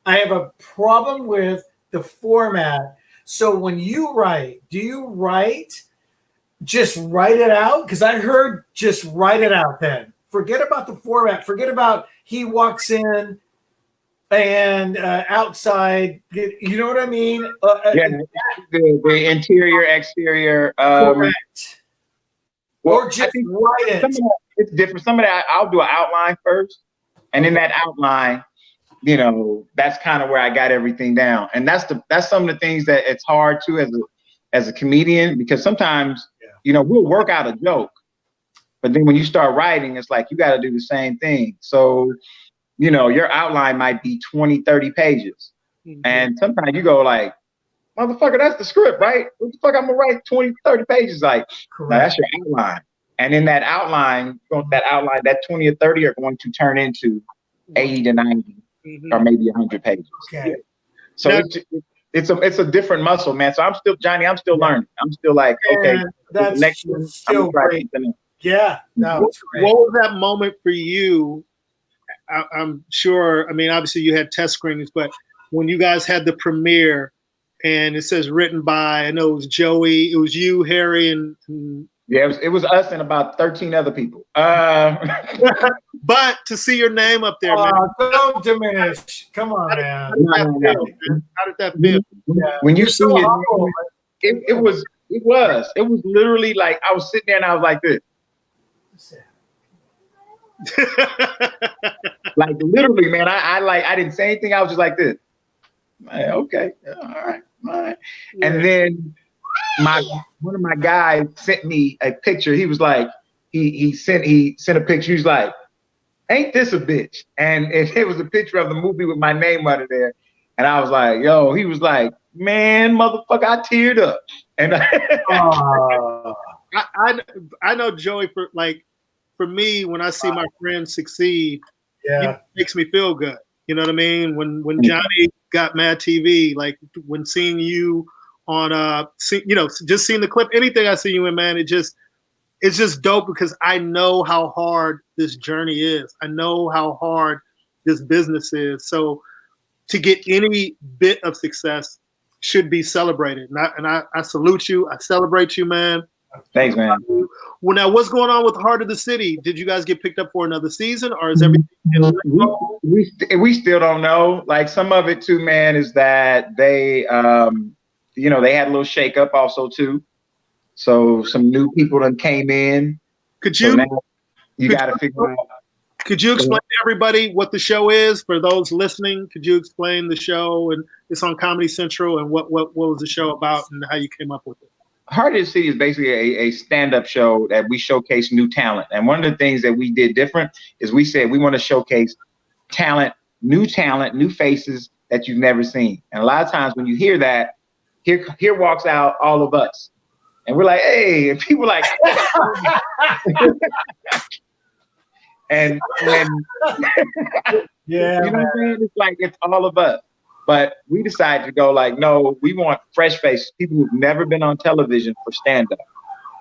have a problem with the format. So when you write, do you just write it out? Because I heard just write it out then. Forget about the format. Forget about he walks in and outside. You know what I mean? The interior, exterior. Correct. Or just write it. It's different. Some of that I'll do an outline first, and in that outline, that's kind of where I got everything down. And that's some of the things that it's hard to as a comedian, because sometimes we'll work out a joke, but then when you start writing, it's like you got to do the same thing. So your outline might be 20, 30 pages. Mm-hmm. And sometimes you go like, motherfucker, that's the script, right? What the fuck I'm gonna write 20, 30 pages? Like, no, that's your outline. And in that outline, that 20 or 30 are going to turn into 80 to 90 or maybe 100 pages. Okay. Yeah. So it's a different muscle, man. So I'm still, Johnny, I'm still learning. I'm still like, okay, That's next one, I'm still gonna try great. something else. Yeah, no, it's great. What was that moment for you? I'm sure. I mean, obviously you had test screenings, but when you guys had the premiere, and it says written by, I know it was Joey, it was you, Harry, and Yeah, it was us and about 13 other people. but to see your name up there, man, Don't diminish. Come on, man. how did that feel? When you You're see so it, humble. it was literally like I was sitting there and I was like this. Like literally, man, I didn't say anything. I was just like this. Like, okay, all right. Yeah. And then one of my guys sent me a picture. He was like, he sent a picture. He was like, ain't this a bitch? And it was a picture of the movie with my name under there. And I was like, yo, he was like, man, motherfucker, I teared up. And I know Joey, for me, when I see my friends succeed, it makes me feel good. You know what I mean? When Johnny got Mad TV, like when seeing you on just seeing the clip, anything I see you in, man, it's just dope because I know how hard this journey is. I know how hard this business is. So to get any bit of success should be celebrated. And I salute you. I celebrate you, man. Thanks, man. Well, now what's going on with Heart of the City? Did you guys get picked up for another season, or is everything in limbo? We still don't know. Like some of it too, man, is that they they had a little shakeup also too. So some new people done came in. Could you got to figure out. Could you explain to everybody what the show is for those listening? Could you explain the show? And it's on Comedy Central. And what was the show about and how you came up with it? Heart of the City is basically a stand-up show that we showcase new talent. And one of the things that we did different is we said we want to showcase talent, new faces that you've never seen. And a lot of times when you hear that, here walks out all of us. And we're like, hey, and people like, and yeah, you know what I'm saying? It's like it's all of us. But we decided to go like, no, we want fresh faces, people who've never been on television for stand-up.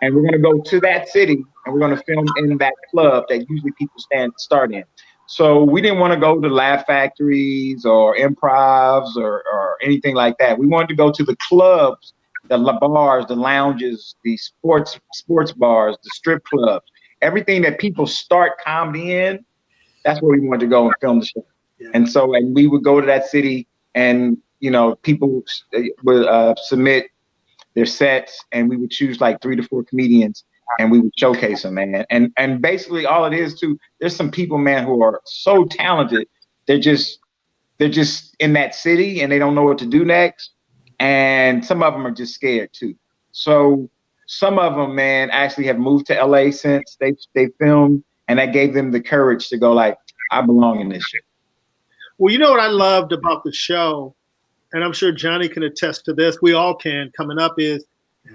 And we're gonna go to that city and we're gonna film in that club that usually people start in. So we didn't want to go to laugh factories or improvs or anything like that. We wanted to go to the clubs, the bars, the lounges, the sports bars, the strip clubs, everything that people start comedy in. That's where we wanted to go and film the show. Yeah. And we would go to that city and, people would submit their sets and we would choose like 3 to 4 comedians and we would showcase them, man. And basically all it is too, there's some people, man, who are so talented. They're just in that city and they don't know what to do next. And some of them are just scared too. So some of them, man, actually have moved to LA since they filmed, and that gave them the courage to go like, I belong in this shit. Well, you know what I loved about the show, and I'm sure Johnny can attest to this, we all can coming up, is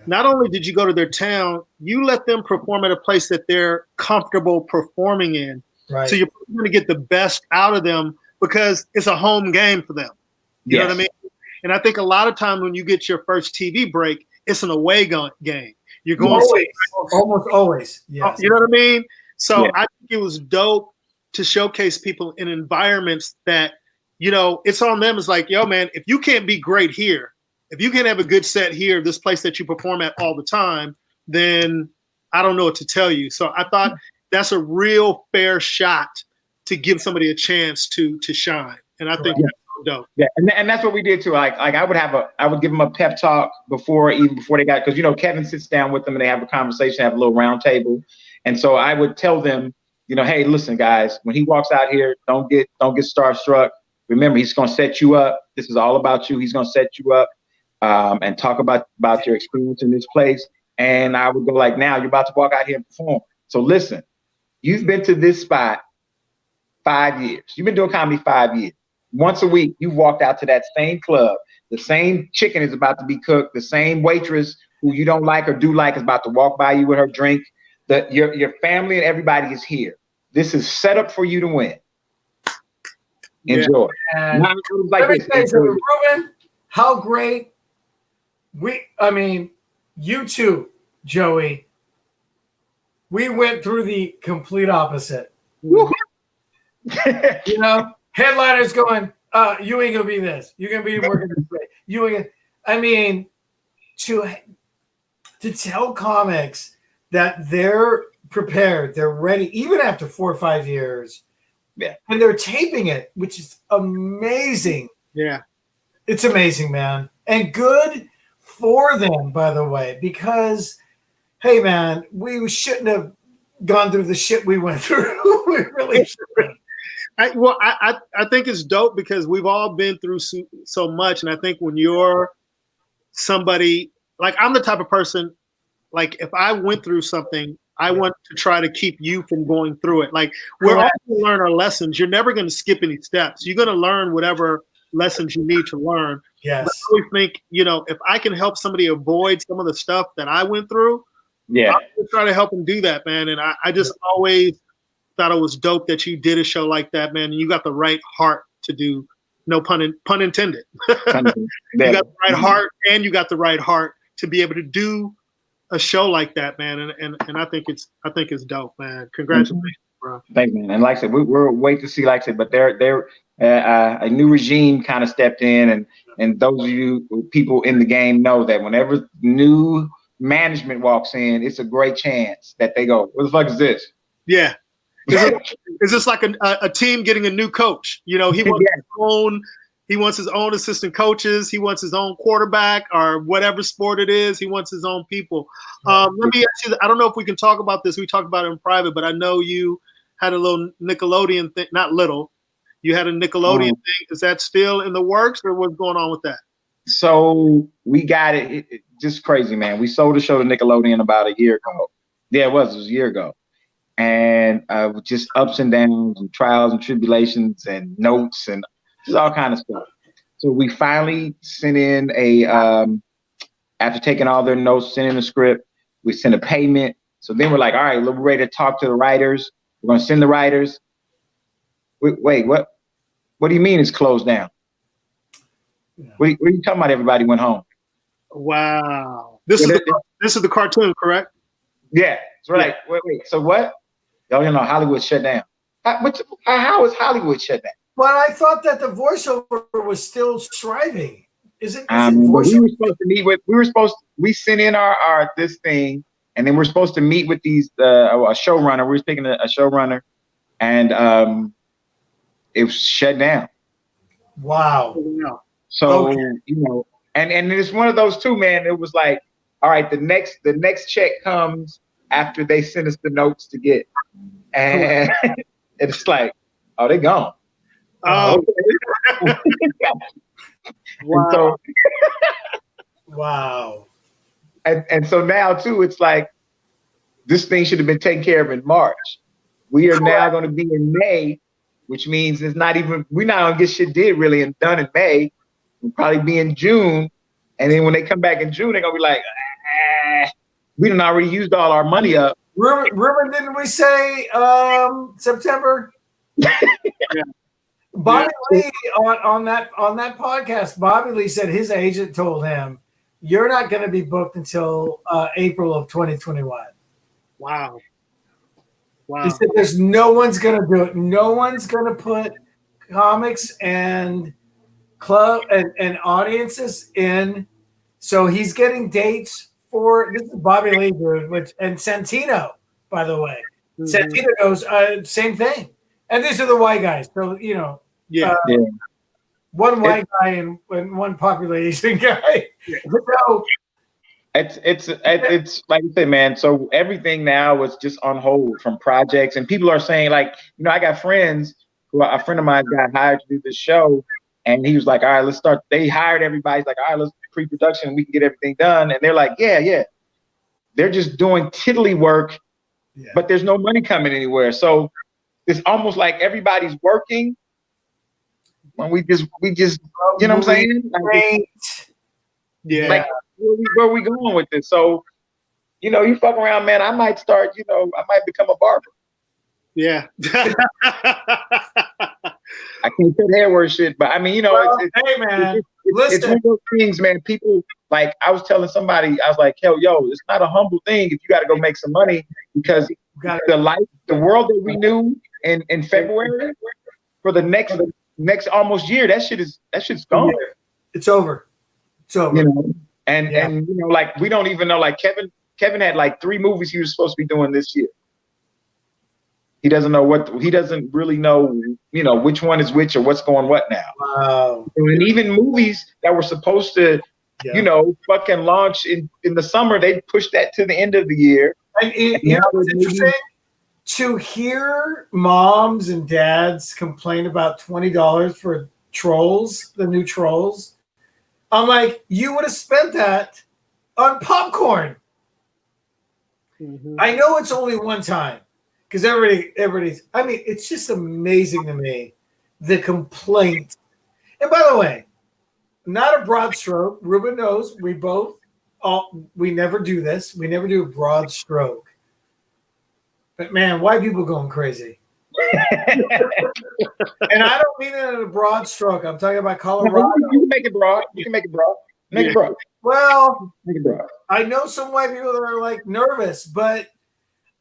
not only did you go to their town, you let them perform at a place that they're comfortable performing in. Right. So you're going to get the best out of them because it's a home game for them. You know what I mean? And I think a lot of times when you get your first TV break, it's an away game. You're going almost always. Yes. You know what I mean? So I think it was dope to showcase people in environments that, it's on them. It's like, yo, man, if you can't be great here, if you can't have a good set here, this place that you perform at all the time, then I don't know what to tell you. So I thought that's a real fair shot to give somebody a chance to shine. And I think that's so dope. Yeah, and that's what we did too. Like I would give them a pep talk before they got, because Kevin sits down with them and they have a conversation, have a little round table. And so I would tell them, hey, listen, guys, when he walks out here, don't get starstruck. Remember, he's going to set you up. This is all about you. He's going to set you up and talk about your experience in this place. And I would go like, now you're about to walk out here and perform. So listen, you've been to this spot 5 years. You've been doing comedy 5 years. Once a week, you walked out to that same club. The same chicken is about to be cooked. The same waitress who you don't like or do like is about to walk by you with her drink. Your family and everybody is here. This is set up for you to win. Enjoy. Ruben, how great you two, Joey, we went through the complete opposite. You know, headliners going, you ain't gonna be this. You're gonna be working this way. You ain't. I mean, to tell comics that they're prepared, they're ready, even after 4 or 5 years. Yeah. And they're taping it, which is amazing. Yeah. It's amazing, man. And good for them, by the way, because, hey, man, we shouldn't have gone through the shit we went through. We really shouldn't. I think it's dope because we've all been through so much. And I think when you're somebody, like I'm the type of person, like if I went through something, I want to try to keep you from going through it. Like we're all going to learn our lessons. You're never going to skip any steps. You're going to learn whatever lessons you need to learn. Yes. But I always think, you know, if I can help somebody avoid some of the stuff that I went through, yeah, I'm going to try to help them do that, man. And I just always thought it was dope that you did a show like that, man. And you got the right heart to do, no pun intended. You got the right heart, and you got the right heart to be able to do a show like that, man. And I think it's dope, man. Congratulations, bro. Thanks, man. And like I said, we're wait to see, like I said, but they're a new regime kind of stepped in, and those of you people in the game know that whenever new management walks in, it's a great chance that they go, "What the fuck is this?" Yeah. It's just like a team getting a new coach. You know, he wants his own assistant coaches. He wants his own quarterback or whatever sport it is. He wants his own people. Let me ask you, I don't know if we can talk about this. We talked about it in private, but I know you had a little Nickelodeon thing, not little. You had a Nickelodeon thing. Is that still in the works, or what's going on with that? So we got it just crazy, man. We sold the show to Nickelodeon about a year ago. Yeah, it was a year ago. And just ups and downs and trials and tribulations and notes and just all kind of stuff. So we finally sent in after taking all their notes, sent in a script, we sent a payment. So then we're like, all right, we're ready to talk to the writers. We're going to send the writers. Wait, what do you mean it's closed down? Yeah. What are you talking about? Everybody went home. Wow. This is the cartoon, correct? Yeah. So we're like, wait, so what? Y'all know Hollywood shut down. How is Hollywood shut down? But I thought that the voiceover was still striving. Is it we were supposed to meet with. We sent in our this thing, and then we're supposed to meet with these a showrunner. We were speaking to a showrunner, and it was shut down. Wow. So you know, and it's one of those too, man. It was like, all right, the next check comes after they send us the notes to get, and it's like, oh, they gone. Oh, wow. Wow. And so now too, it's like this thing should have been taken care of in March. We are now going to be in May, which means we're not gonna get shit did really and done in May. We'll probably be in June, and then when they come back in June, they're gonna be like, we done already used all our money up. Ruben, didn't we say September? Yeah. Bobby Lee on that podcast, Bobby Lee said his agent told him, "You're not going to be booked until April of 2021." Wow. He said, "There's no one's going to do it. No one's going to put comics and club and audiences in." So he's getting dates for this is Bobby Lee, dude, and Santino, by the way. Mm-hmm. Santino goes same thing, and these are the white guys. So you know. Yeah. One white guy and one population guy. So it's like you said, man. So everything now is just on hold from projects, and people are saying, like, you know, I got friends a friend of mine got hired to do this show, and he was like, all right, let's start. They hired everybody. He's like, all right, let's pre-production. We can get everything done, and they're like, yeah. They're just doing tiddly work, but there's no money coming anywhere. So it's almost like everybody's working. When we just, you know what I'm saying? Like, like where we going with this? So, you know, you fuck around, man. I might start, you know, I might become a barber. Yeah. I can't cut hair where shit, but I mean, you know, hey man, it's one of those things, man. People like I was telling somebody, I was like, hell, yo, it's not a humble thing if you got to go make some money, because the world that we knew in February for the next almost year, that shit's gone. It's over. It's over. You know, and you know, like we don't even know. Like Kevin had like 3 movies he was supposed to be doing this year. He doesn't really know, you know, which one is which or what's going what now. Wow. And even movies that were supposed to, you know, fucking launch in the summer, they pushed that to the end of the year. And you know what's interesting? To hear moms and dads complain about $20 for Trolls, the new Trolls, I'm like, you would have spent that on popcorn. Mm-hmm. I know it's only one time, because everybody's. I mean, it's just amazing to me, the complaint. And by the way, not a broad stroke. Ruben knows we never do this. We never do a broad stroke. But man, white people going crazy. And I don't mean it in a broad stroke. I'm talking about Colorado. You can make it broad. You can make it broad. Make it broad. Well, make it broad. I know some white people that are like nervous, but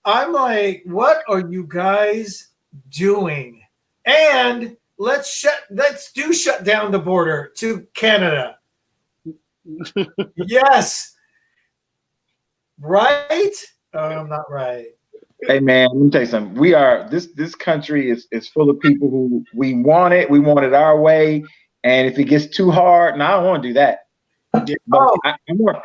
I'm like, what are you guys doing? And let's shut down the border to Canada. Yes. Right? Oh, I'm not right. Hey man, let me tell you something. We are this country is full of people who we want it our way. And if it gets too hard, I don't want to do that. Oh.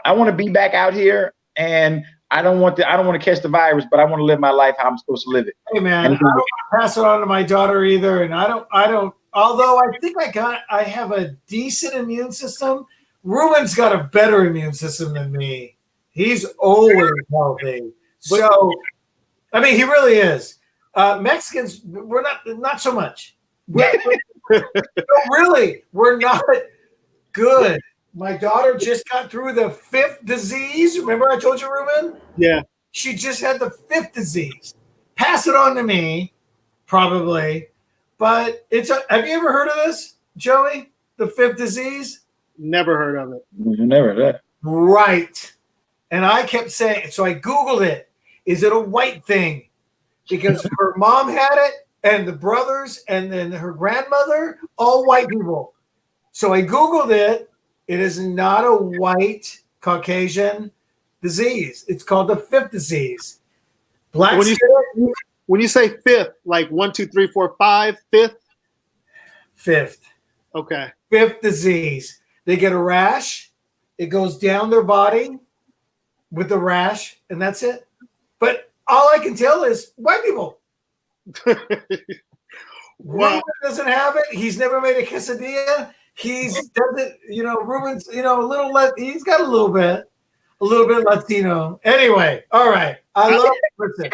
I want to be back out here, and I don't want to catch the virus, but I want to live my life how I'm supposed to live it. Hey man, I don't want to pass it on to my daughter either. And I don't although I think I have a decent immune system. Ruben's got a better immune system than me. He's always healthy. So I mean, he really is. Mexicans, we're not so much. No, really, we're not good. My daughter just got through the 5th disease. Remember I told you, Ruben? Yeah. She just had the 5th disease. Pass it on to me, probably. But have you ever heard of this, Joey? The 5th disease? Never heard of it. Never heard of that. Right. And I kept saying, so I Googled it. Is it a white thing? Because her mom had it, and the brothers, and then her grandmother, all white people. So I Googled it. It is not a white Caucasian disease. It's called the 5th disease. When you say 5th, like 1, 2, 3, 4, 5, 5th? 5th. Okay. 5th disease. They get a rash. It goes down their body with the rash, and that's it. But all I can tell is white people. Ruben doesn't have it. He's never made a quesadilla. He's doesn't, Ruben's, he's got a little bit Latino. Anyway, all right. Listen,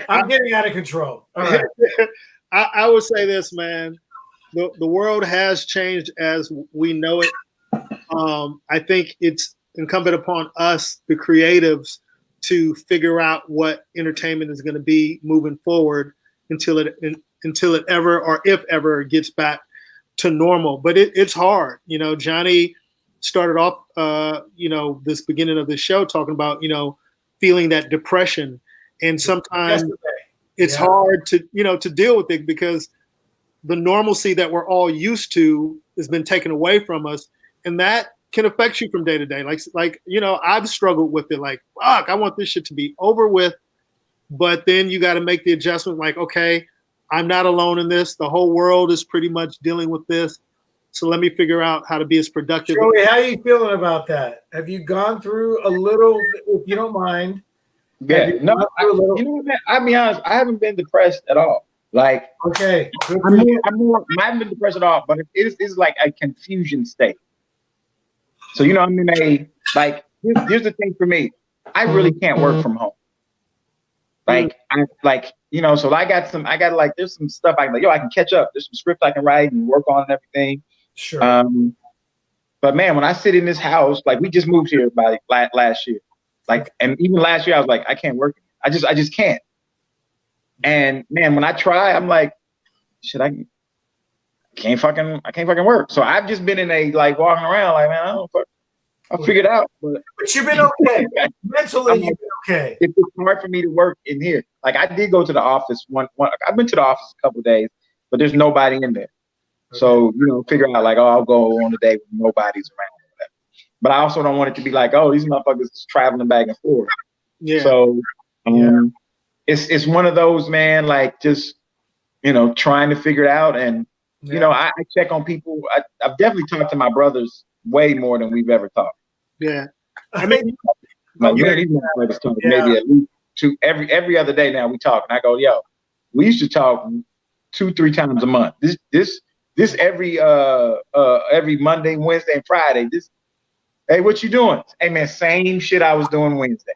I'm getting out of control. All right. I would say this, man. The world has changed as we know it. I think it's incumbent upon us, the creatives, to figure out what entertainment is going to be moving forward until it ever, or if ever, gets back to normal. But it's hard. Johnny started off, this beginning of the show talking about, feeling that depression, and sometimes it's hard to deal with it because the normalcy that we're all used to has been taken away from us, and that can affect you from day to day. Like I've struggled with it. Like, fuck, I want this shit to be over with. But then you got to make the adjustment. Like, okay, I'm not alone in this. The whole world is pretty much dealing with this. So let me figure out how to be as productive. Joey, how are you feeling about that? Have you gone through a little, if you don't mind? Yeah, I'll be honest. I haven't been depressed at all. Like, okay, I haven't been depressed at all. But it's like a confusion state. So, I'm in a, like, here's the thing for me. I really can't work from home. Like, so there's some stuff I can catch up. There's some scripts I can write and work on and everything. Sure. But man, when I sit in this house, like we just moved here by last year. Like, and even last year I was like, I can't work. I just can't. And man, when I try, I'm like, shit, I can't fucking work. So I've just been in a, like, walking around like, man, I don't fuck. I figured out, but you've been okay. Mentally, you've been okay. it's hard for me to work in here. Like I did go to the office one. I've been to the office a couple of days, but there's nobody in there. Okay. So figure out like, oh, I'll go on a day when nobody's around. But I also don't want it to be like, oh, these motherfuckers is traveling back and forth. Yeah. So it's one of those, man. Like just trying to figure it out, and I check on people. I've definitely talked to my brothers way more than we've ever talked. Yeah, I mean, like these motherfuckers talk maybe at least every other day now we talk, and I go, yo, we used to talk 2-3 times a month. This every Monday, Wednesday, and Friday. Hey, what you doing? Hey man, same shit I was doing Wednesday.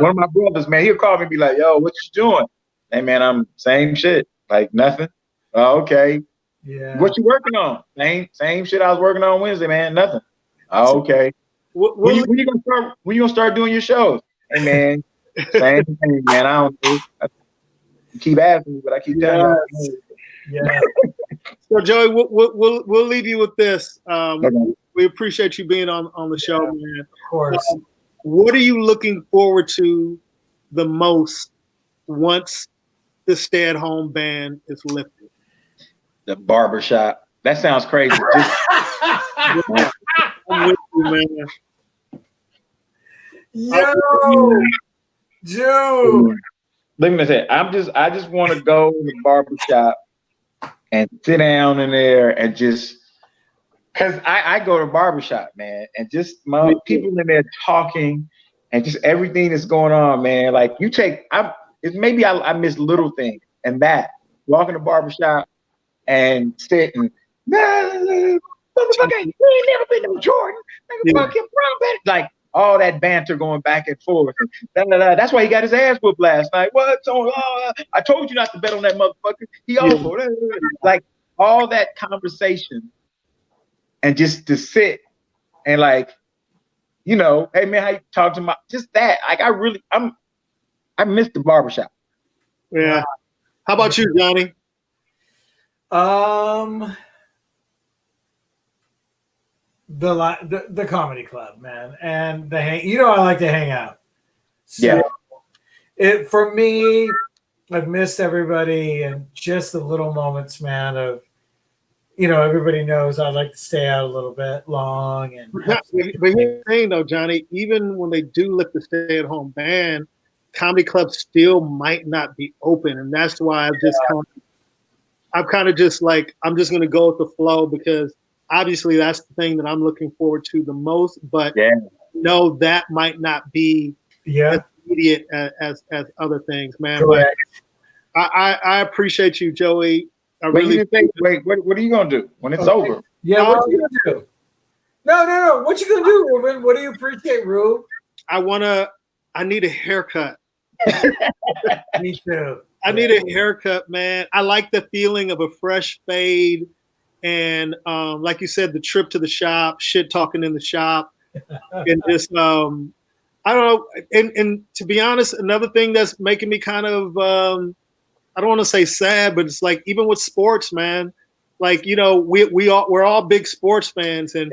One of my brothers, man, he'll call me and be like, yo, what you doing? Hey man, I'm same shit. Like nothing. Oh, okay. Yeah. What you working on? Same shit I was working on Wednesday, man. Nothing. Oh, okay. When you gonna start doing your shows? Hey man, same thing, man. I don't know. You keep asking me, but I keep telling you. Yeah. So Joey, we'll leave you with this. Okay. We appreciate you being on the show, man. Of course. What are you looking forward to the most once the stay-at-home ban is lifted? The barbershop. That sounds crazy. I'm with you, man. Yo, dude. Let me say, I just want to go to the barbershop and sit down in there and just, because I go to barbershop, man, and just my people in there talking and just everything that's going on, man. Like maybe I miss little things, and that walking to barbershop and sitting, motherfucker, you ain't never been to Jordan, like all that banter going back and forth. And that's why he got his ass whooped last night. What? So I told you not to bet on that motherfucker. He awful. Like all that conversation, and just to sit and like, hey man, how you talk to my just that. Like I miss the barbershop. Yeah. How about you, Johnny? The comedy club, man, and I like to hang out. So for me, I've missed everybody and just the little moments, man, of everybody knows I like to stay out a little bit long. And but here's the thing though, Johnny, even when they do lift the stay-at-home ban, comedy clubs still might not be open, and that's why I'm kind of just like, I'm just going to go with the flow, because obviously that's the thing that I'm looking forward to the most, but no, that might not be as immediate as other things, man. Correct. But I appreciate you, Joey. Wait, what are you going to do when it's over? Yeah, what are you going to do? No. What you going to do, Ruben? What do you appreciate, Rube? I need a haircut. Me too. I need a haircut, man. I like the feeling of a fresh fade. And like you said, the trip to the shop, shit talking in the shop, and just I don't know. And to be honest, another thing that's making me kind of I don't want to say sad, but it's like even with sports, man. Like we're all big sports fans, and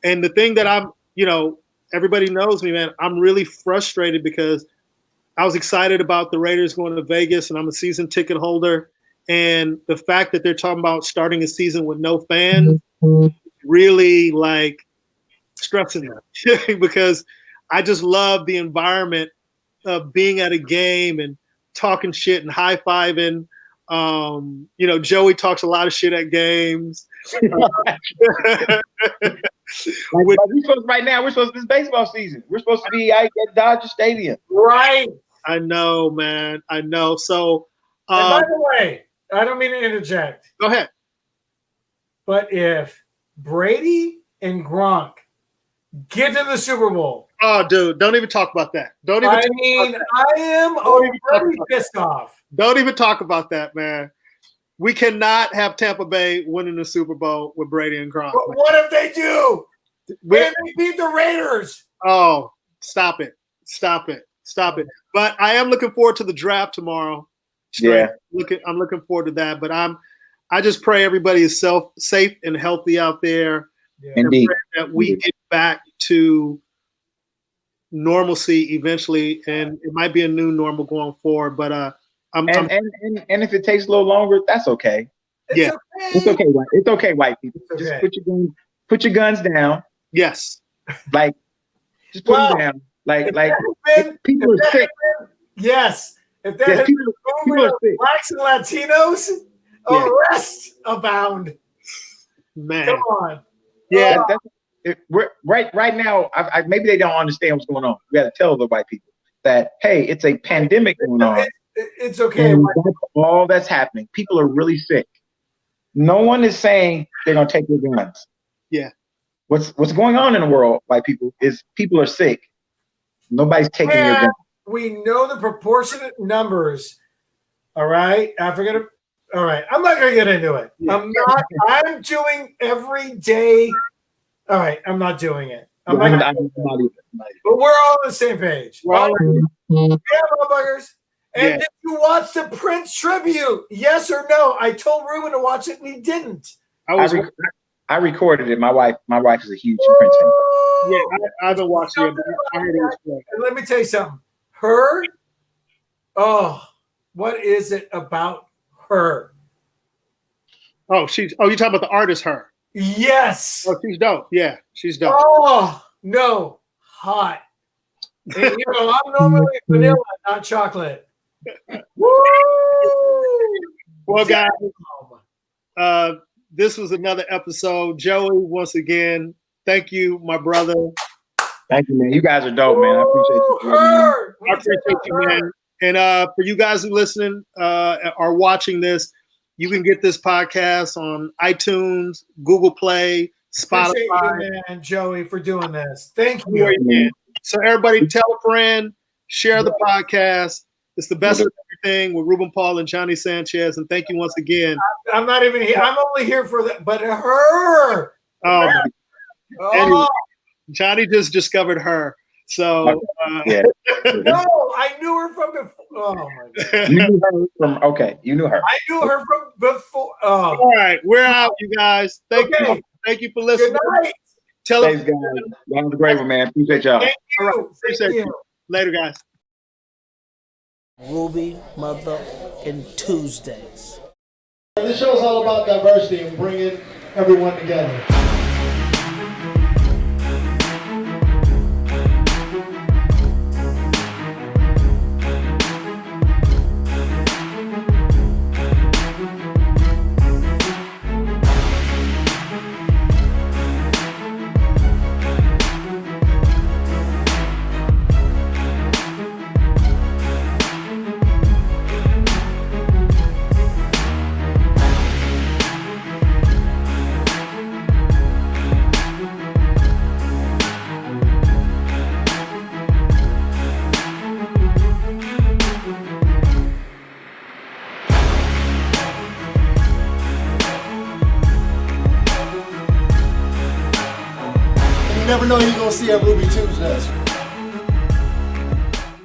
the thing that I'm everybody knows me, man. I'm really frustrated because I was excited about the Raiders going to Vegas, and I'm a season ticket holder. And the fact that they're talking about starting a season with no fans really like stressing me because I just love the environment of being at a game and talking shit and high-fiving. Joey talks a lot of shit at games. Right now, we're supposed to this baseball season. We're supposed to be at Dodger Stadium. Right. I know, man. I know. So, and by the way, I don't mean to interject. Go ahead. But if Brady and Gronk get to the Super Bowl. Oh, dude, don't even talk about that. I am already pissed off. Don't even talk about that, man. We cannot have Tampa Bay winning the Super Bowl with Brady and Gronk. But what if they do? And they beat the Raiders? Oh, stop it. But I am looking forward to the draft tomorrow. I'm looking forward to that. But I just pray everybody is safe and healthy out there. Yeah. Indeed. That we get back to normalcy eventually, and it might be a new normal going forward. But And if it takes a little longer, that's okay. Yeah. It's okay. It's okay, white people. It's Just okay. put your guns down. Yes. Like, just put Well, them down. Like if people are that sick. Yes. If that Yes, had people been movement are of sick. blacks and Latinos, Yeah. arrest abound. Man. Come on. Yeah. We're right now. Maybe they don't understand what's going on. We got to tell the white people that, hey, it's a pandemic going on. It's okay. And that's all that's happening. People are really sick. No one is saying they're gonna take your guns. Yeah. What's going on in the world, white people, is people are sick. Nobody's taking your guns. We know the proportionate numbers. All right. All right. I'm not gonna get into it. Yeah. I'm doing every day. All right. I'm not doing it. I'm not either. But we're all on the same page. We're all- Yeah, motherfuckers. And Yeah. did you watch the Prince tribute? Yes or no? I told Ruben to watch it and he didn't. I recorded it. My wife is a huge Prince fan. Yeah, I haven't watched it. But I heard it was great. And let me tell you something. What is it about her? Oh, you're talking about the artist, her. Yes. Oh, she's dope. Yeah, she's dope. Oh, no. Hot. And, I'm normally vanilla, not chocolate. Woo! Well, guys, this was another episode. Joey, once again, thank you, my brother. Thank you, man. You guys are dope, man. I appreciate you. Her. I appreciate you, man. And for you guys who listening are watching this, you can get this podcast on iTunes, Google Play, Spotify. Appreciate you, man, Joey, for doing this. Thank you. Man. So everybody tell a friend, share the podcast. It's the best of everything with Ruben Paul and Johnny Sanchez. And thank you once again. I'm not even here. I'm only here for that, but her. Anyway, Johnny just discovered her. So Yeah. No, I knew her from before. Oh my God. You knew her from you knew her. I knew her from before. all right, we're out, you guys. Thank you for listening. Good night. Tell Thanks, us. guys. That was a great one, man. Appreciate y'all. Thank you. All right, Thank appreciate you. you. Later, guys. Ruby motherfucking Tuesdays. This show is all about diversity and bringing everyone together. You never know who you're gonna see at Ruby Tuesdays.